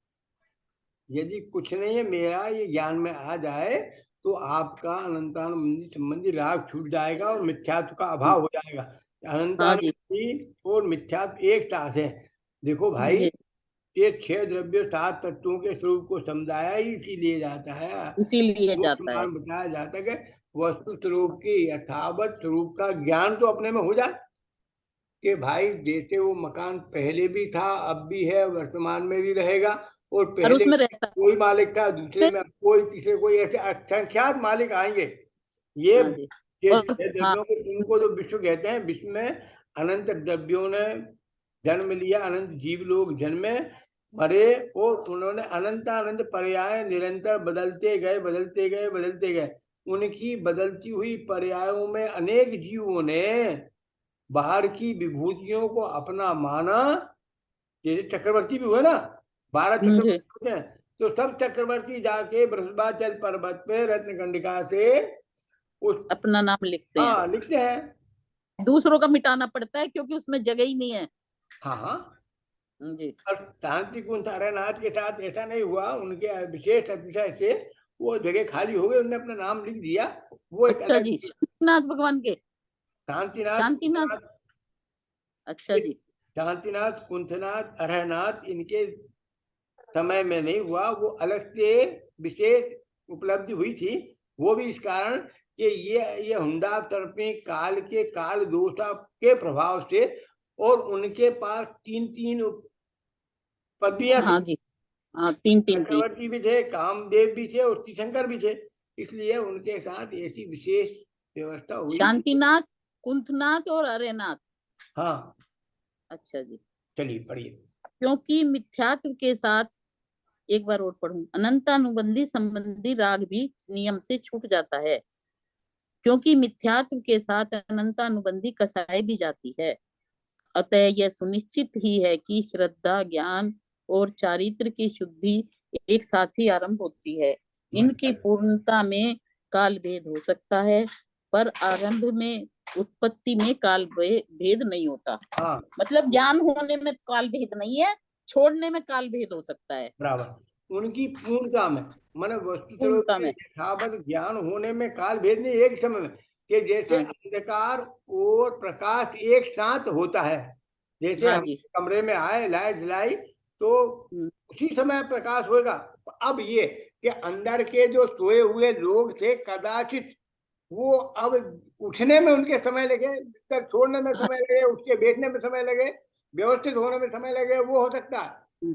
A: यदि कुछ नहीं है मेरा, ये ज्ञान में आ जाए तो आपका अनंतानुबंधी संबंधी राग छूट जाएगा और मिथ्यात्व का अभाव हो जाएगा।
B: हाँ जी
A: अनंतानुबंधी और मिथ्यात्व एक साथ है। देखो भाई,
B: जी,
A: ये 6 द्रव्य 7 तत्वों के स्वरूप को समझाया ही इसीलिए जाता है,
B: इसीलिए
A: वो
B: जाता है।
A: प्रमाण बताया जाता है कि वस्तु स्वरूप की यथावत स्वरूप का ज्ञान तो अपने में हो जाए कि भाई जैसे वो मकान पहले भी था, अब भी है, वर्तमान में भी रहेगा, और
B: और
A: पहले
B: उसमें रहता
A: कोई मालिक था, दूसरे
B: है।
A: में अब कोई, तीसरे कोई, ऐसे असंख्यात मालिक आएंगे। ये
B: हाँ जी,
A: ये
B: और हाँ
A: द्रव्यों को, इनको जो विश्व कहते हैं, विश्व में अनंत द्रव्यों ने जन्म लिया, अनंत जीव लोग जन्मे, मरे, और उन्होंने अनंत अनंत पर्याय निरंतर बदलते गए, बदलते गए, बदलते गए। उनकी बदलती हुई पर्यायों में अनेक जीवों ने बाहर की विभूतियों को अपना माना। जैसे चक्रवर्ती भी हुए ना, 12
B: जी,
A: चक्रवर्ती होते हैं, तो सब चक्रवर्ती जाके बृहस्पतिचल पर्वत पे रत्नगंडिका से उस,
B: अपना नाम लिखते हैं।
A: हाँ, लिखते हैं।
B: दूसरों का मिटाना पड़ता है क्योंकि उसमें जगह ही नहीं है।
A: हाँ, हाँ।
B: जी,
A: और तांत्रिक उन तारानाथ के साथ ऐसा नहीं हुआ, उनके विशेष अतिशय से वो जगह खाली हो गई, उन्होंने अपना नाम लिख दिया, वो एक
B: अच्छा
A: अलग
B: जी,
A: चीज।
B: शांतिनाथ भगवान के।
A: शांतिनाथ,
B: शांतिनाथ,
A: कुंथनाथ,
B: अच्छा जी,
A: शांतिनाथ, कुंथनाथ, अरहनाथ इनके समय में नहीं हुआ, वो अलग से विशेष उपलब्धि हुई थी। वो भी इस कारण कि ये हुंडा तर्पे काल के काल दोषा के प्रभाव से, और उनके पास 3 पदवियां थी,
B: हाँ जी, हाँ, तीन तीन थी।
A: चक्रवर्ती भी थे, कामदेव भी थे और तीशंकर भी थे, इसलिए उनके साथ ऐसी विशेष व्यवस्था हुई।
B: शांतिनाथ, कुंथनाथ और अरेनाथ।
A: हाँ,
B: अच्छा जी,
A: चलिए पढ़िए।
B: क्योंकि मिथ्यात्व के साथ, एक बार और पढ़ूं, अनंतानुबंधी संबंधी राग भी नियम से छूट जाता है, क्योंकि मिथ्यात्व के साथ अनंतानुबंधी कसाई भी जाती है। अतः यह सुनिश्चित ही है कि श्रद्धा, ज्ञान और चारित्र की शुद्धि एक साथ ही आरंभ होती है। इनकी
A: मतलब,
B: पूर्णता में काल भेद हो सकता है, पर आरंभ में, उत्पत्ति में काल भेद नहीं होता।
A: हाँ,
B: मतलब ज्ञान होने में काल भेद नहीं है, छोड़ने में काल भेद हो सकता है।
A: बराबर, उनकी पूर्णता में, माने वस्तु स्वरूप
B: पूर्णता
A: के
B: में,
A: यथावत ज्ञान होने में काल भेद नहीं, एक समय में। कि जैसे
B: हाँ जी,
A: अंधकार और प्रकाश एक साथ होता है। जैसे
B: हाँ
A: हम
B: जी,
A: कमरे में आए, लाइट जलाई तो
B: हम्म,
A: उसी समय प्रकाश होगा। अब ये कि अंदर के जो सोए हुए लोग थे, कदाचित वो अब उठने में उनके समय लगे, बिस्तर छोड़ने में
B: हाँ,
A: समय लगे, उसके बैठने में समय लगे, व्यवस्थित होने में समय लगे, वो हो सकता है।
B: हम्म,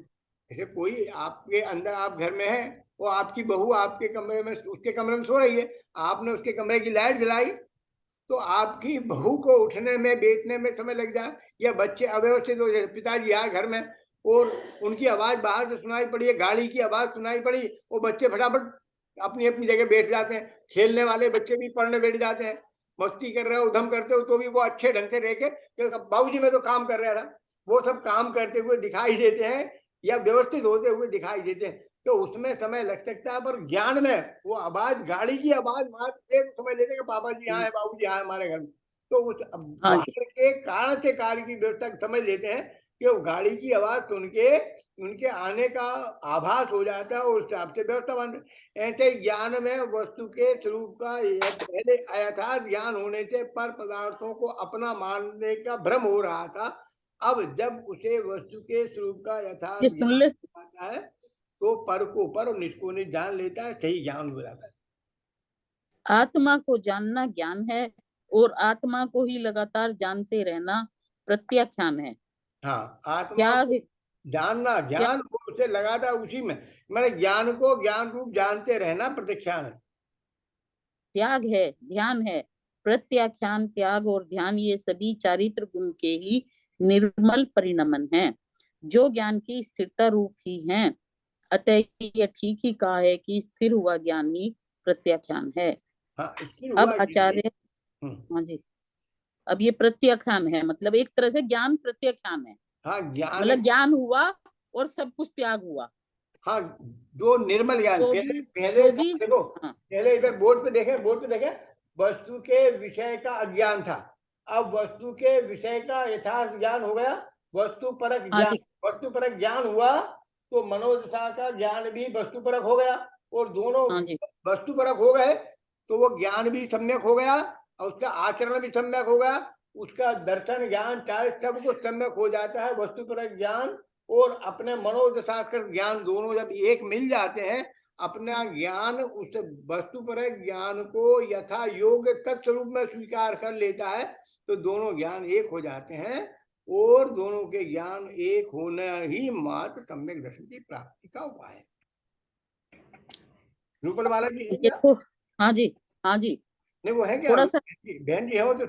A: जैसे कोई आपके अंदर, आप घर में है, वो आपकी बहू आपके कमरे में, उसके कमरे में सो रही है, आपने उसके कमरे की लाइट जलाई, तो आपकी बहू को उठने में बैठने में समय लग जाए, या बच्चे अव्यवस्थित हो जाए, पिताजी आए घर में और उनकी आवाज बाहर से सुनाई पड़ी है, गाड़ी की आवाज सुनाई पड़ी, वो बच्चे फटाफट अपनी अपनी जगह बैठ जाते हैं। खेलने वाले बच्चे भी पढ़ने बैठ जाते हैं, मस्ती कर रहे हो, उधम करते हो, तो भी वो अच्छे ढंग से रह के बाबूजी मैं तो काम कर रहा था, वो सब काम करते हुए दिखाई देते हैं या व्यवस्थित होते हुए दिखाई देते हैं। तो उसमें समय लग सकता है, पर ज्ञान में वो आवाज, गाड़ी की आवाज मात्र एक समय लेते कि पापा जी यहाँ है, बाबू जी यहाँ है हमारे घर में, तो उस
B: हाँ जी,
A: बाहर के कारण से कार्य की व्यवस्था समझ लेते हैं कि वो गाड़ी की आवाज सुन के उनके आने का आभास हो जाता है और उस हिसाब से व्यवस्था बनती है। ऐसे ज्ञान में वस्तु के स्वरूप का पहले यथार्थ ज्ञान होने से पर पदार्थों को अपना मानने का भ्रम हो रहा था। अब जब उसे वस्तु के स्वरूप का यथार्थ
B: ये सुन
A: ज्ञान
B: ले,
A: हो जाता है, तो पर को पर और निज को निज जान लेता है, सही ज्ञान हो जाता है।
B: आत्मा को जानना ज्ञान है और आत्मा को ही लगातार जानते रहना प्रत्याख्यान है।
A: हाँ, आत्मा
B: त्याग,
A: को जानना
B: त्याग,
A: ज्ञान और उसे लगातार उसी में, मैंने ज्ञान को ज्ञान रूप जानते रहना प्रतीक्षान है।
B: त्याग है, ध्यान है। प्रत्याख्यान, त्याग और ध्यान ये सभी चारित्र गुण के ही निर्मल परिणमन हैं, जो ज्ञान की स्थिरता रूप ही हैं। अतः यह ठीक ही कहा है कि स्थिर हुआ ज्ञान ही प्रत्याख्यान है।
A: हाँ, स्थिर
B: अब
A: हुआ ज्ञान।
B: आचार्य, हाँ जी, अब ये प्रत्याख्यान है, मतलब एक तरह से ज्ञान प्रत्याख्यान है,
A: हाँ, ज्ञान
B: मतलब
A: को,
B: ज्ञान हुआ और सब कुछ त्याग हुआ।
A: हाँ, जो निर्मल ज्ञान,
B: जो
A: पहले
B: भी,
A: पहले
B: जो भी,
A: देखो,
B: हाँ,
A: पहले इधर बोर्ड पे देखे, वस्तु के विषय का अज्ञान था। अब वस्तु के विषय का यथार्थ ज्ञान हो गया, वस्तु परक
B: हाँ
A: ज्ञान,
B: जी,
A: वस्तु परक ज्ञान हुआ, तो मनोदशा का ज्ञान भी वस्तु परक हो गया, और दोनों
B: हाँ जी,
A: वस्तु परक हो गए, तो वो ज्ञान भी सम्यक हो गया और उसका आचरण भी सम्यक हो गया, उसका दर्शन ज्ञान चाहे सब कुछ सम्यक हो जाता है। वस्तु परक ज्ञान और अपने मनोदशा का ज्ञान दोनों जब एक मिल जाते हैं, अपना ज्ञान उस वस्तु पर ज्ञान को यथा योग्य तत्स्वरूप में स्वीकार कर लेता है, तो दोनों ज्ञान एक हो जाते हैं और दोनों के ज्ञान एक होना ही मात्र सम्यक दर्शन की प्राप्ति का उपाय है। रूपल वाला जी है
B: ये
A: क्या?
B: तो, हाँ जी, हाँ जी,
A: नहीं, वो है क्या?
B: थोड़ा सा
A: बहन जी है वो तो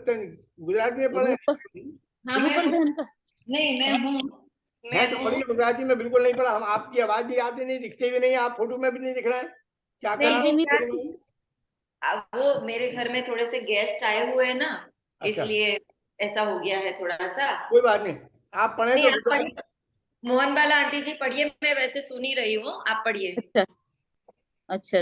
A: गुजराती में पढ़े
B: रूपल,
A: हैं।
D: हाँ मैं
B: रूपल
D: हूँ।
B: बहन का
D: नहीं मैं
B: है,
D: हूँ।
A: है
D: मैं
A: तो
D: हूँ।
A: पढ़िए, गुजराती में बिल्कुल नहीं पढ़ा हम, आपकी आवाज भी आती नहीं, दिखते भी नहीं, आप फोटो में भी नहीं दिख रहे हैं, क्या कर
D: नहीं
A: रहे
B: कल
A: हैं
B: भी
D: वो
B: नहीं,
D: क्या,
A: फोटो में?
D: अब वो मेरे घर में थोड़े से गेस्ट आए हुए हैं ना,
A: अच्छा,
D: इसलिए ऐसा हो गया है थोड़ा सा।
A: कोई बात नहीं, आप पढ़े
D: नहीं
A: तो
D: आप
A: गुजराती।
D: पढ़िए, मोहन बाला आंटी जी पढ़िए, मैं वैसे सुन ही रही हूँ, आप पढ़िए।
B: अच्छा, अच्छा।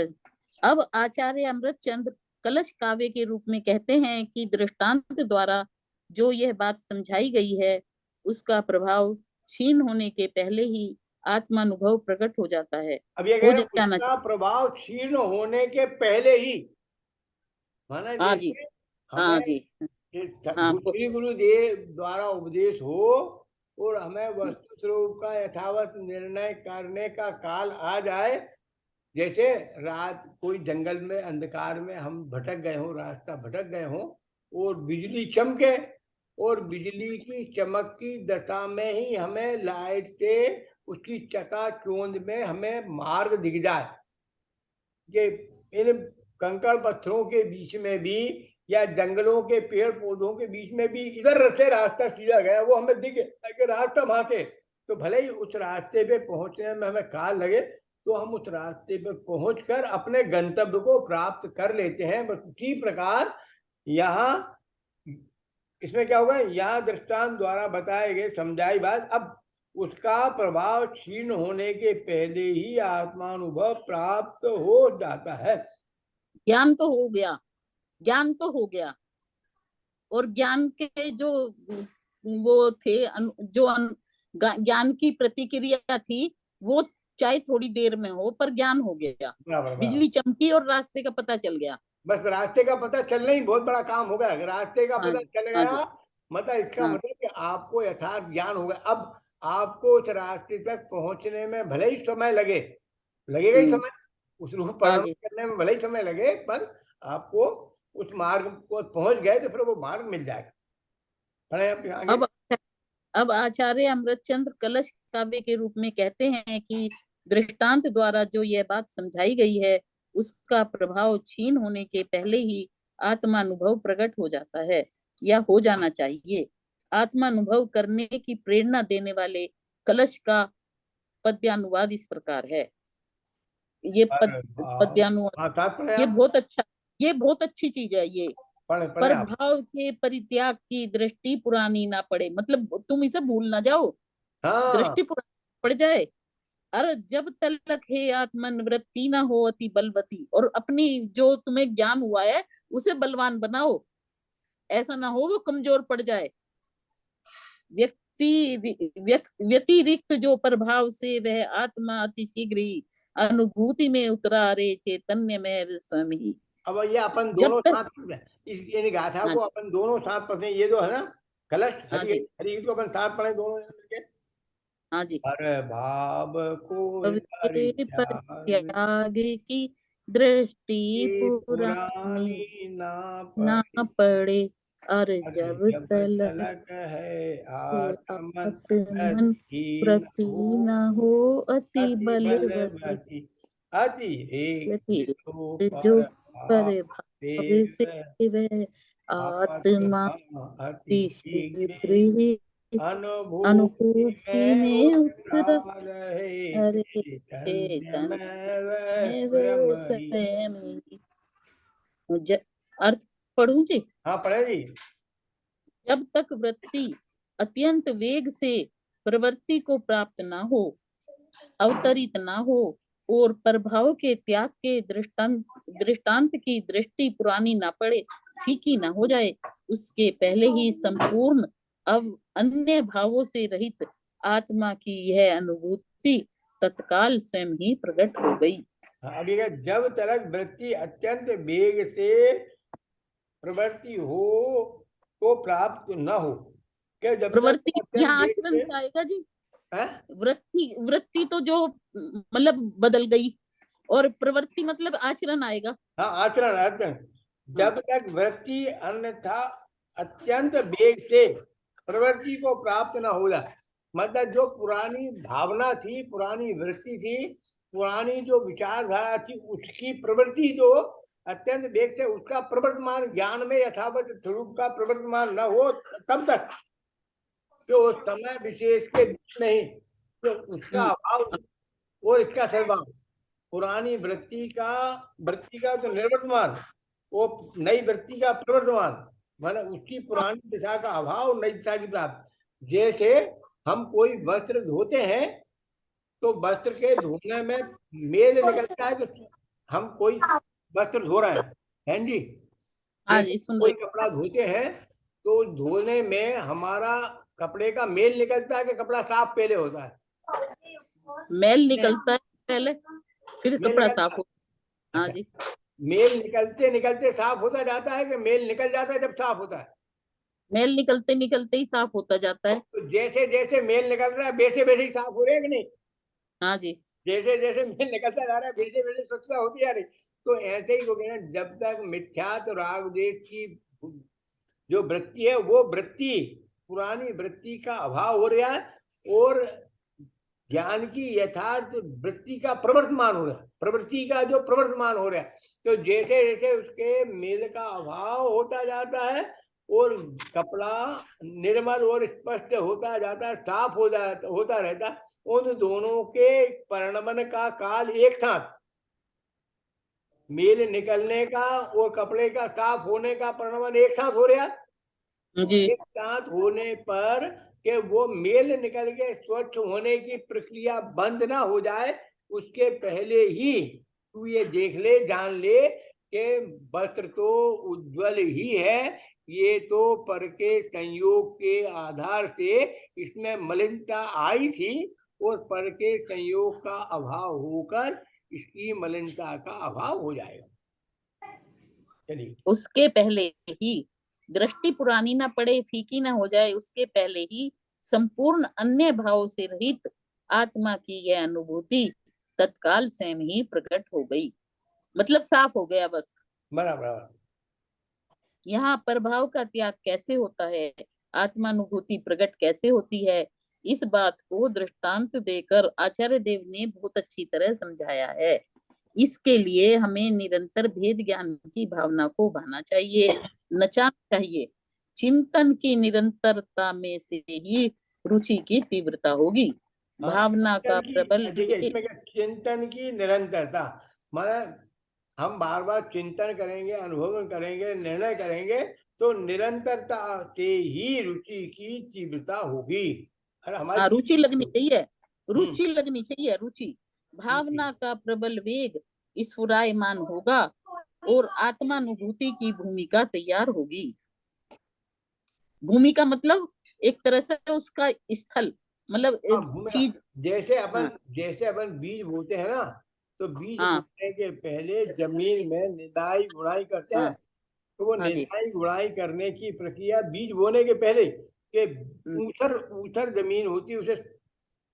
B: अब आचार्य अमृतचंद्र कलश काव्य के रूप में कहते हैं कि दृष्टांत द्वारा जो यह बात समझाई गई है, उसका प्रभाव क्षीण होने के पहले ही आत्मानुभव प्रकट हो जाता है,
A: अब ये
B: हो
A: कह रहे हैं,
B: जाना
A: उसका
B: चाहिए।
A: प्रभाव क्षीण होने के पहले ही, माना
B: हाँ जी,
A: जैसे
B: हाँ
A: हमें
B: जी, हाँ,
A: श्री गुरुदेव द्वारा उपदेश हो और हमें वस्तु स्वरूप का यथावत निर्णय करने का काल आ जाए, जैसे रात कोई जंगल में अंधकार में हम भटक गए हों, रास्ता भटक गए हों और बिजली चमके, और बिजली की चमक की दशा में ही हमें लाइट से उसकी चकाचौंध में हमें मार्ग दिख जाए, कि इन कंकड़ पत्थरों के बीच में भी या जंगलों के पेड़ पौधों के बीच में भी इधर से रास्ता सीधा गया, वो हमें दिखे कि रास्ता वहां से, तो भले ही उस रास्ते पे पहुंचने में हमें काल लगे, तो हम उस रास्ते पे पहुंचकर अपने गंतव्य को प्राप्त कर लेते हैं। बस उसी प्रकार यहाँ इसमें क्या होगा, यहाँ दृष्टांत द्वारा बताए गए समझाई बात, अब उसका प्रभाव क्षीण होने के पहले ही आत्मानुभव प्राप्त हो जाता है।
B: ज्ञान तो हो गया, ज्ञान तो हो गया, और ज्ञान के जो वो थे ज्ञान की प्रतिक्रिया थी, वो चाहे थोड़ी देर में हो पर ज्ञान हो गया,
A: बराबर बराबर
B: बिजली चमकी और रास्ते का पता चल गया।
A: बस रास्ते का पता चलना ही बहुत बड़ा काम होगा। अगर रास्ते का
B: हाँ
A: पता
B: जी,
A: चल
B: हाँ
A: गया,
B: जी,
A: मतलब इसका
B: हाँ
A: मतलब कि आपको यथार्थ ज्ञान होगा। अब आपको उस रास्ते तक पहुंचने में भले ही समय लगे, लगेगा ही समय, उस रूह
B: हाँ
A: परिणमन
B: जी।
A: करने में भले ही समय लगे, पर आपको उस मार्ग को पहुंच गए तो फिर वो मार्ग मिल जाएगा। पढ़े आप आगे।
B: अब आचार्य अमृतचंद्र कलश काव्य के रूप में कहते हैं कि दृष्टांत द्वारा जो यह बात समझाई गई है उसका प्रभाव क्षीण होने के पहले ही आत्मानुभव प्रकट हो जाता है या हो जाना चाहिए। आत्मानुभव करने की प्रेरणा देने वाले कलश का पद्यानुवाद इस प्रकार है। ये
A: अरे वाह,
B: पद्यानुवाद,
A: हाँ साथ पढ़े
B: ये
A: आप,
B: बहुत अच्छा, ये बहुत अच्छी चीज है ये।
A: पढ़े पढ़े आप।
B: प्रभाव के परित्याग की दृष्टि पुरानी ना पड़े, मतलब तुम इसे भूल ना जाओ,
A: हाँ
B: दृष्टि पुरानी पड़ जाए। अरे जब तलक है आत्मन वृत्ति ना हो अति बलवती, और अपनी जो तुम्हें ज्ञान हुआ है उसे बलवान बनाओ, ऐसा ना हो वो कमजोर पड़ जाए। व्यतिरिक्त जो प्रभाव से वह आत्मा अति शीघ्र ही अनुभूति में उतरा रे चैतन्य में स्वयं ही।
A: अब ये अपन
B: जब
A: दोनों
B: तक,
A: साथ, इस यानी गाथा
B: हाँ
A: को
B: जी,
A: अपन दोनों साथ पढ़े। ये जो है ना कलश
B: हाँ
A: हरि
B: जी,
A: हरि को अपन साथ पढ़े दोनों जने मिलके।
B: हाँ जी।
A: हर भाव को
B: अब के
A: परित्याग
B: परित्याग की दृष्टि
A: की
B: पुरानी
A: पुरानी ना
B: ना
A: पड़ी,
B: पड़े, और
A: अरे
B: जब
A: जब
B: तलक
A: तलक है आत्मन
B: आत्मन
A: अधीन
B: प्रति
A: हो
B: न हो अति
A: अति
B: बलवती,
A: बलवती, अति एक तो
B: जो
A: पर भाव
B: पर भाव से
A: देव
B: वह आत्मा
A: आत्मा अति
B: अति
A: शीघ्र
B: शीघ्र
A: ही
B: ही
A: अनुभूति
B: अनुभूति
A: में
B: में
A: उतरा
B: उतरा
A: रहे
B: रहे
A: चैतन्य
B: तन
A: में वह
B: में
A: स्वयं
B: वह
A: ही।
B: स्वयं ही। अर्थ पढ़ू जी।
A: हाँ पढ़े जी।
B: जब तक वृत्ति अत्यंत वेग से प्रवृत्ति को प्राप्त ना हो, अवतरित ना हो, और प्रभाव के त्याग के दृष्टांत की दृष्टि पुरानी ना पड़े, फीकी ना हो जाए, उसके पहले ही संपूर्ण अब अन्य भावों से रहित आत्मा की यह अनुभूति तत्काल स्वयं ही प्रकट हो गई।
A: हाँ, अभी क्या, जब तक वृत्ति अत्यंत वेग से प्रवृत्ति हो तो प्राप्त न हो, क्या जब तक
B: प्रवृत्ति
A: अत्यंत
B: यहाँ
A: वेग
B: आचरण
A: से
B: से आएगा जी।
A: है?
B: वृत्ति वृत्ति तो जो मतलब बदल गई, और प्रवृत्ति मतलब आचरण आएगा।
A: हाँ आचरण आचरण।
B: हाँ,
A: जब तक वृत्ति अन्यथा अत्यंत वेग से प्रवृत्ति को प्राप्त न हो जाए, मतलब जो पुरानी भावना थी, पुरानी वृत्ति थी, पुरानी जो विचारधारा थी, उसकी प्रवृत्ति जो अत्यंत वेग से उसका प्रवर्तमान ज्ञान में यथावत स्वरूप का प्रवर्तमान न हो, तब तक जो समय विशेष के बीच में ही तो उसका अभाव और इसका सद्भाव, पुरानी वृत्ति का जो निर्वर्तमान, वो नई वृत्ति का प्रवर्तमान, माने उसकी पुरानी दिशा का अभाव, नई दिशा की प्राप्ति। जैसे हम कोई वस्त्र धोते हैं तो वस्त्र के धोने में मेल निकलता है, तो हम कोई वस्त्र धो रहे हैं जी।
B: हाँ
A: जैसे
B: जी, सुन
A: कोई
B: रही।
A: कपड़ा धोते हैं तो धोने में हमारा कपड़े का मेल निकलता है कि कपड़ा साफ पहले होता है?
B: मैल निकलता है पहले, फिर
A: मेल
B: कपड़ा
A: निकलता
B: साफ
A: है।
B: हो। हाँ
A: अच्छा,
B: जी,
A: मेल निकलते निकलते साफ होता जाता है कि मेल निकल जाता है जब साफ होता है?
B: मैल निकलते निकलते ही साफ होता जाता है।
A: तो जैसे जैसे मेल निकल रहा है वैसे वैसे ही साफ हो रहे हैं कि नहीं?
B: हाँ जी,
A: जैसे जैसे मेल निकलता जा रहा है वैसे वैसे स्वच्छता होती जा रही। तो ऐसे ही हो गया ना, जब तक मिथ्यात्व राग देश की जो वृत्ति है, वो वृत्ति पुरानी वृत्ति का अभाव हो रहा है और ज्ञान की यथार्थ वृत्ति का प्रवर्तमान हो रहा है, प्रवृत्ति का जो प्रवर्तमान हो रहा है। तो जैसे जैसे उसके मेल का अभाव होता जाता है और कपड़ा निर्मल और स्पष्ट होता जाता है, साफ होता रहता है, उन दोनों के परिणमन का काल एक साथ, मेल निकलने का और कपड़े का साफ होने का परिणमन एक साथ हो रहा है।
B: जी,
A: एक साथ होने पर कि वो मेल निकल के स्वच्छ होने की प्रक्रिया बंद ना हो जाए, उसके पहले ही तू ये देख ले, जान ले कि वस्त्र तो उज्जवल ही है, ये तो पर के संयोग के आधार से इसमें मलिनता आई थी और पर के संयोग का अभाव होकर इसकी मलिनता का अभाव हो जाएगा। चलिए।
B: उसके पहले ही दृष्टि पुरानी ना पड़े, फीकी ना हो जाए, उसके पहले ही संपूर्ण अन्य भाव से रहित आत्मा की यह अनुभूति तत्काल स्वयं ही प्रकट हो गई। मतलब साफ हो गया बस।
A: बराबर।
B: यहाँ प्रभाव का त्याग कैसे होता है, आत्मानुभूति प्रकट कैसे होती है, इस बात को दृष्टांत देकर आचार्य देव ने बहुत अच्छी तरह समझाया है। इसके लिए हमें निरंतर भेद ज्ञान की भावना को बहाना चाहिए, नचाना चाहिए। चिंतन की निरंतरता में से ही रुचि की तीव्रता होगी।
A: हाँ,
B: भावना का
A: चिंतन की,
B: प्रबल
A: देखिए
B: वेग।
A: इसमें क्या, चिंतन की निरंतरता माना हम बार बार चिंतन करेंगे, अनुभव करेंगे, निर्णय करेंगे, तो निरंतरता से ही रुचि की तीव्रता होगी। अरे हमारी
B: हाँ, रुचि लगनी चाहिए,
A: हम्म,
B: रुचि लगनी चाहिए, रुचि। भावना का प्रबल वेग स्फुरायमान होगा और आत्मानुभूति की भूमिका तैयार होगी। भूमिका मतलब एक तरह से उसका स्थल, मतलब
A: हाँ,
B: एक
A: भूमिका।
B: चीज।
A: जैसे
B: हाँ
A: अपन बीज बोते हैं ना, तो बीज
B: हाँ
A: बोने के पहले जमीन में निदाई गुड़ाई करते
B: हाँ
A: हैं। तो वो
B: हाँ जी।
A: निदाई गुड़ाई करने की प्रक्रिया बीज बोने के पहले के
B: हम्म,
A: ऊसर ऊसर जमीन होती है, उसे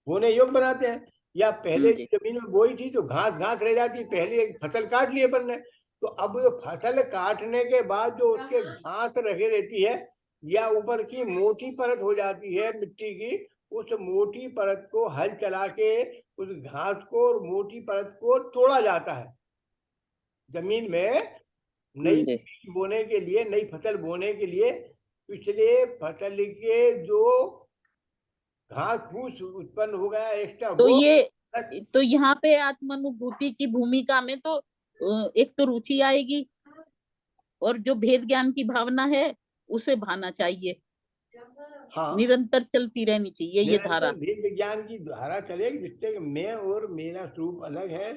A: बोने योग्य बनाते हैं। या पहले
B: जी।
A: जमीन में बोई थी तो घास घास रह जाती, पहले एक फसल काट ली अपन ने, तो अब जो फसल काटने के बाद जो उसके घास रखे रहती है, या ऊपर की मोटी परत हो जाती है मिट्टी की, उस मोटी परत को हल चला के उस घास को और मोटी परत को तोड़ा जाता है जमीन में, नई
B: जी।
A: बीज बोने के लिए, नई फसल बोने के लिए। पिछले फसल के जो घास फूस उत्पन्न हो गया एक्स्ट्रा,
B: तो
A: वो
B: ये, तो यहाँ पे आत्मानुभूति की भूमिका में तो एक तो रुचि आएगी, और जो भेद ज्ञान की भावना है उसे भाना चाहिए,
A: हाँ,
B: निरंतर चलती रहनी चाहिए ये धारा।
A: निरंतर भेद विज्ञान की धारा चलेगी, जिससे कि मैं और मेरा स्वरूप अलग है,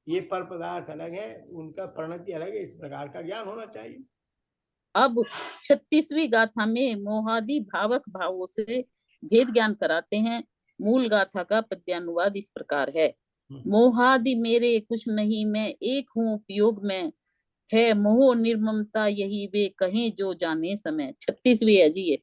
A: ये पर पदार्थ अलग है, उनका परिणति अलग है, इस प्रकार का ज्ञान होना चाहिए।
B: अब 36वीं गाथा में मोहादि भावक भावों से भेद ज्ञान कराते हैं। मूल गाथा का पद्यानुवाद इस प्रकार है। मोहादि मेरे कुछ नहीं, मैं एक हूँ उपयोग में, है मोह निर्ममता यही वे कहें जो जाने समय। 36वीं है जी ये।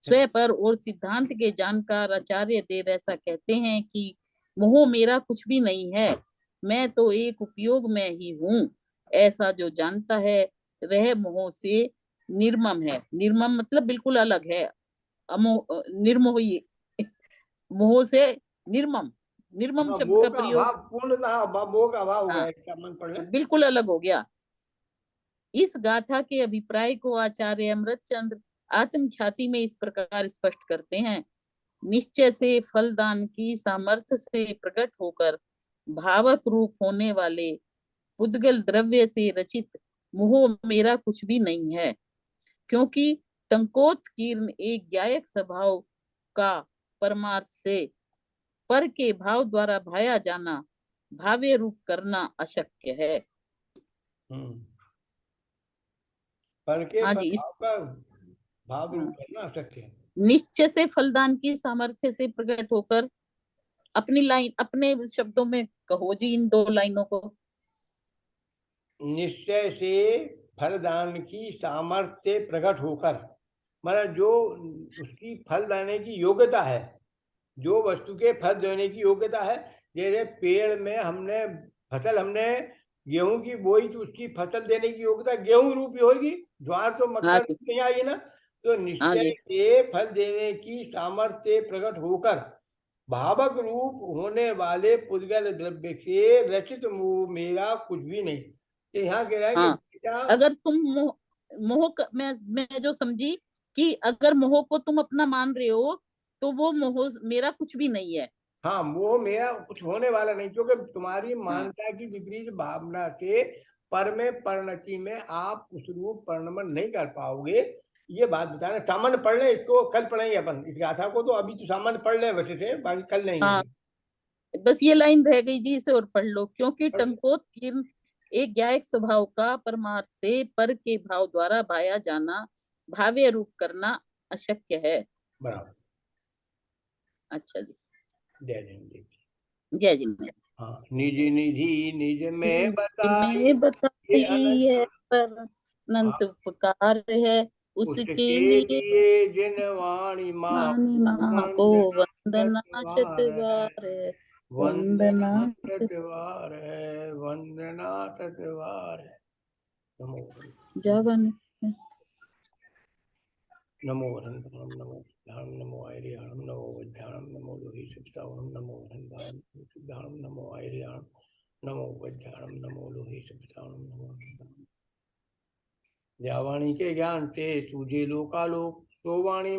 B: स्वयं पर और सिद्धांत के जानकार आचार्य देव ऐसा कहते हैं कि मोह मेरा कुछ भी नहीं है, मैं तो एक उपयोग में ही हूँ। ऐसा जो जानता है वह मोह से निर्मम है। निर्मम मतलब बिल्कुल अलग है। अमोह निर्मोह, मोह से निर्मम, निर्मम
A: हाँ,
B: शब्द
A: मोह
B: का
A: का
B: प्रयोग।
A: अभाव, पूर्णतः मोह का अभाव हो गया,
B: हाँ,
A: इसका मन पढ़ लें।
B: बिल्कुल अलग हो गया। इस गाथा के अभिप्राय को आचार्य अमृतचंद्र आत्मख्याति में इस प्रकार स्पष्ट करते हैं। निश्चय से फलदान की सामर्थ्य से प्रकट होकर भावक रूप होने वाले उद्गल द्रव्य से रचित मोह मेरा कुछ भी नहीं है, क्योंकि टंकोत्कीर्ण एक गायक स्वभाव का परमार्थ से पर के भाव द्वारा भाया जाना, भाव्य रूप करना अशक्य है।
A: पर के
B: हाँ जी।
A: प्रभाव का भाव रूप करना अशक्य है।
B: निश्चय से फलदान की सामर्थ्य से प्रकट होकर, अपनी लाइन अपने शब्दों में कहो जी इन दो लाइनों को।
A: निश्चय से फलदान की सामर्थ्य प्रकट होकर, मतलब जो उसकी फल देने की योग्यता है, जो वस्तु के फल देने की योग्यता है। जैसे पेड़ में हमने गेहूं की बोई, तो उसकी फसल देने की योग्यता गेहूं रूपी होगी, ज्वार तो
B: हाँ
A: मक्का
B: जी।
A: नहीं आएगी ना। तो
B: हाँ
A: निश्चय
B: जी।
A: से फल देने की सामर्थ्य प्रकट होकर भावक रूप होने वाले पुद्गल द्रव्य से रचित मोह मेरा कुछ भी नहीं। तो यहाँ कह रहा है कि
B: हाँ,
A: बेटा,
B: अगर तुम मैं जो समझी कि अगर मोह को तुम अपना मान रहे हो तो वो मोह मेरा कुछ भी नहीं है।
A: हाँ, मोह मेरा कुछ होने वाला नहीं, क्योंकि तुम्हारी
B: हाँ
A: मान्यता की विपरीत भावना से पर में परिणति में आप उस रूप परिणमन नहीं कर पाओगे। ये बात बताना, सामान्य पढ़ लें इसको, कल पढ़ेंगे अपन इस गाथा को, तो अभी तो सामान्य पढ़ लें वैसे से, बाकी कल नहीं
B: हाँ,
A: है।
B: बस ये लाइन रह गई जी, इसे और पढ़ लो। क्योंकि
A: पढ़ लो।
B: टंकोत्कीर्ण एक गायक स्वभाव का परमार्थ से पर के भाव द्वारा भाया जाना, भाव्य रूप करना अशक्य है।
A: बराबर।
B: अच्छा जी।
A: दे देंगे।
B: जय जिनेन्द्र।
A: हाँ, निज निधि निज में
B: में
A: बताई
B: बताई
A: ये
B: है पर अनंत उपकार है उसके
A: उसके
B: लिए
A: लिए जिन वाणी माँ
B: वाणी माँ को वंदना
A: सतवार है,
B: चतवार है।
A: वंदना
B: वंदना
A: सतवार है, वंदना सतवार है। नमो
B: जवन
A: नमो रंगम नमो ध्यान नमो आयरियाणम नमो वज्ञानम नमो लोहि सप्तावनम नमो रंगानम सिद्धानम नमो आयरियाणम नमो वज्ञानम नमो लोहि सप्तावनम नमो रंगानम। ज्या वाणी के ज्ञान से सूझे लोकालोक, सो वाणी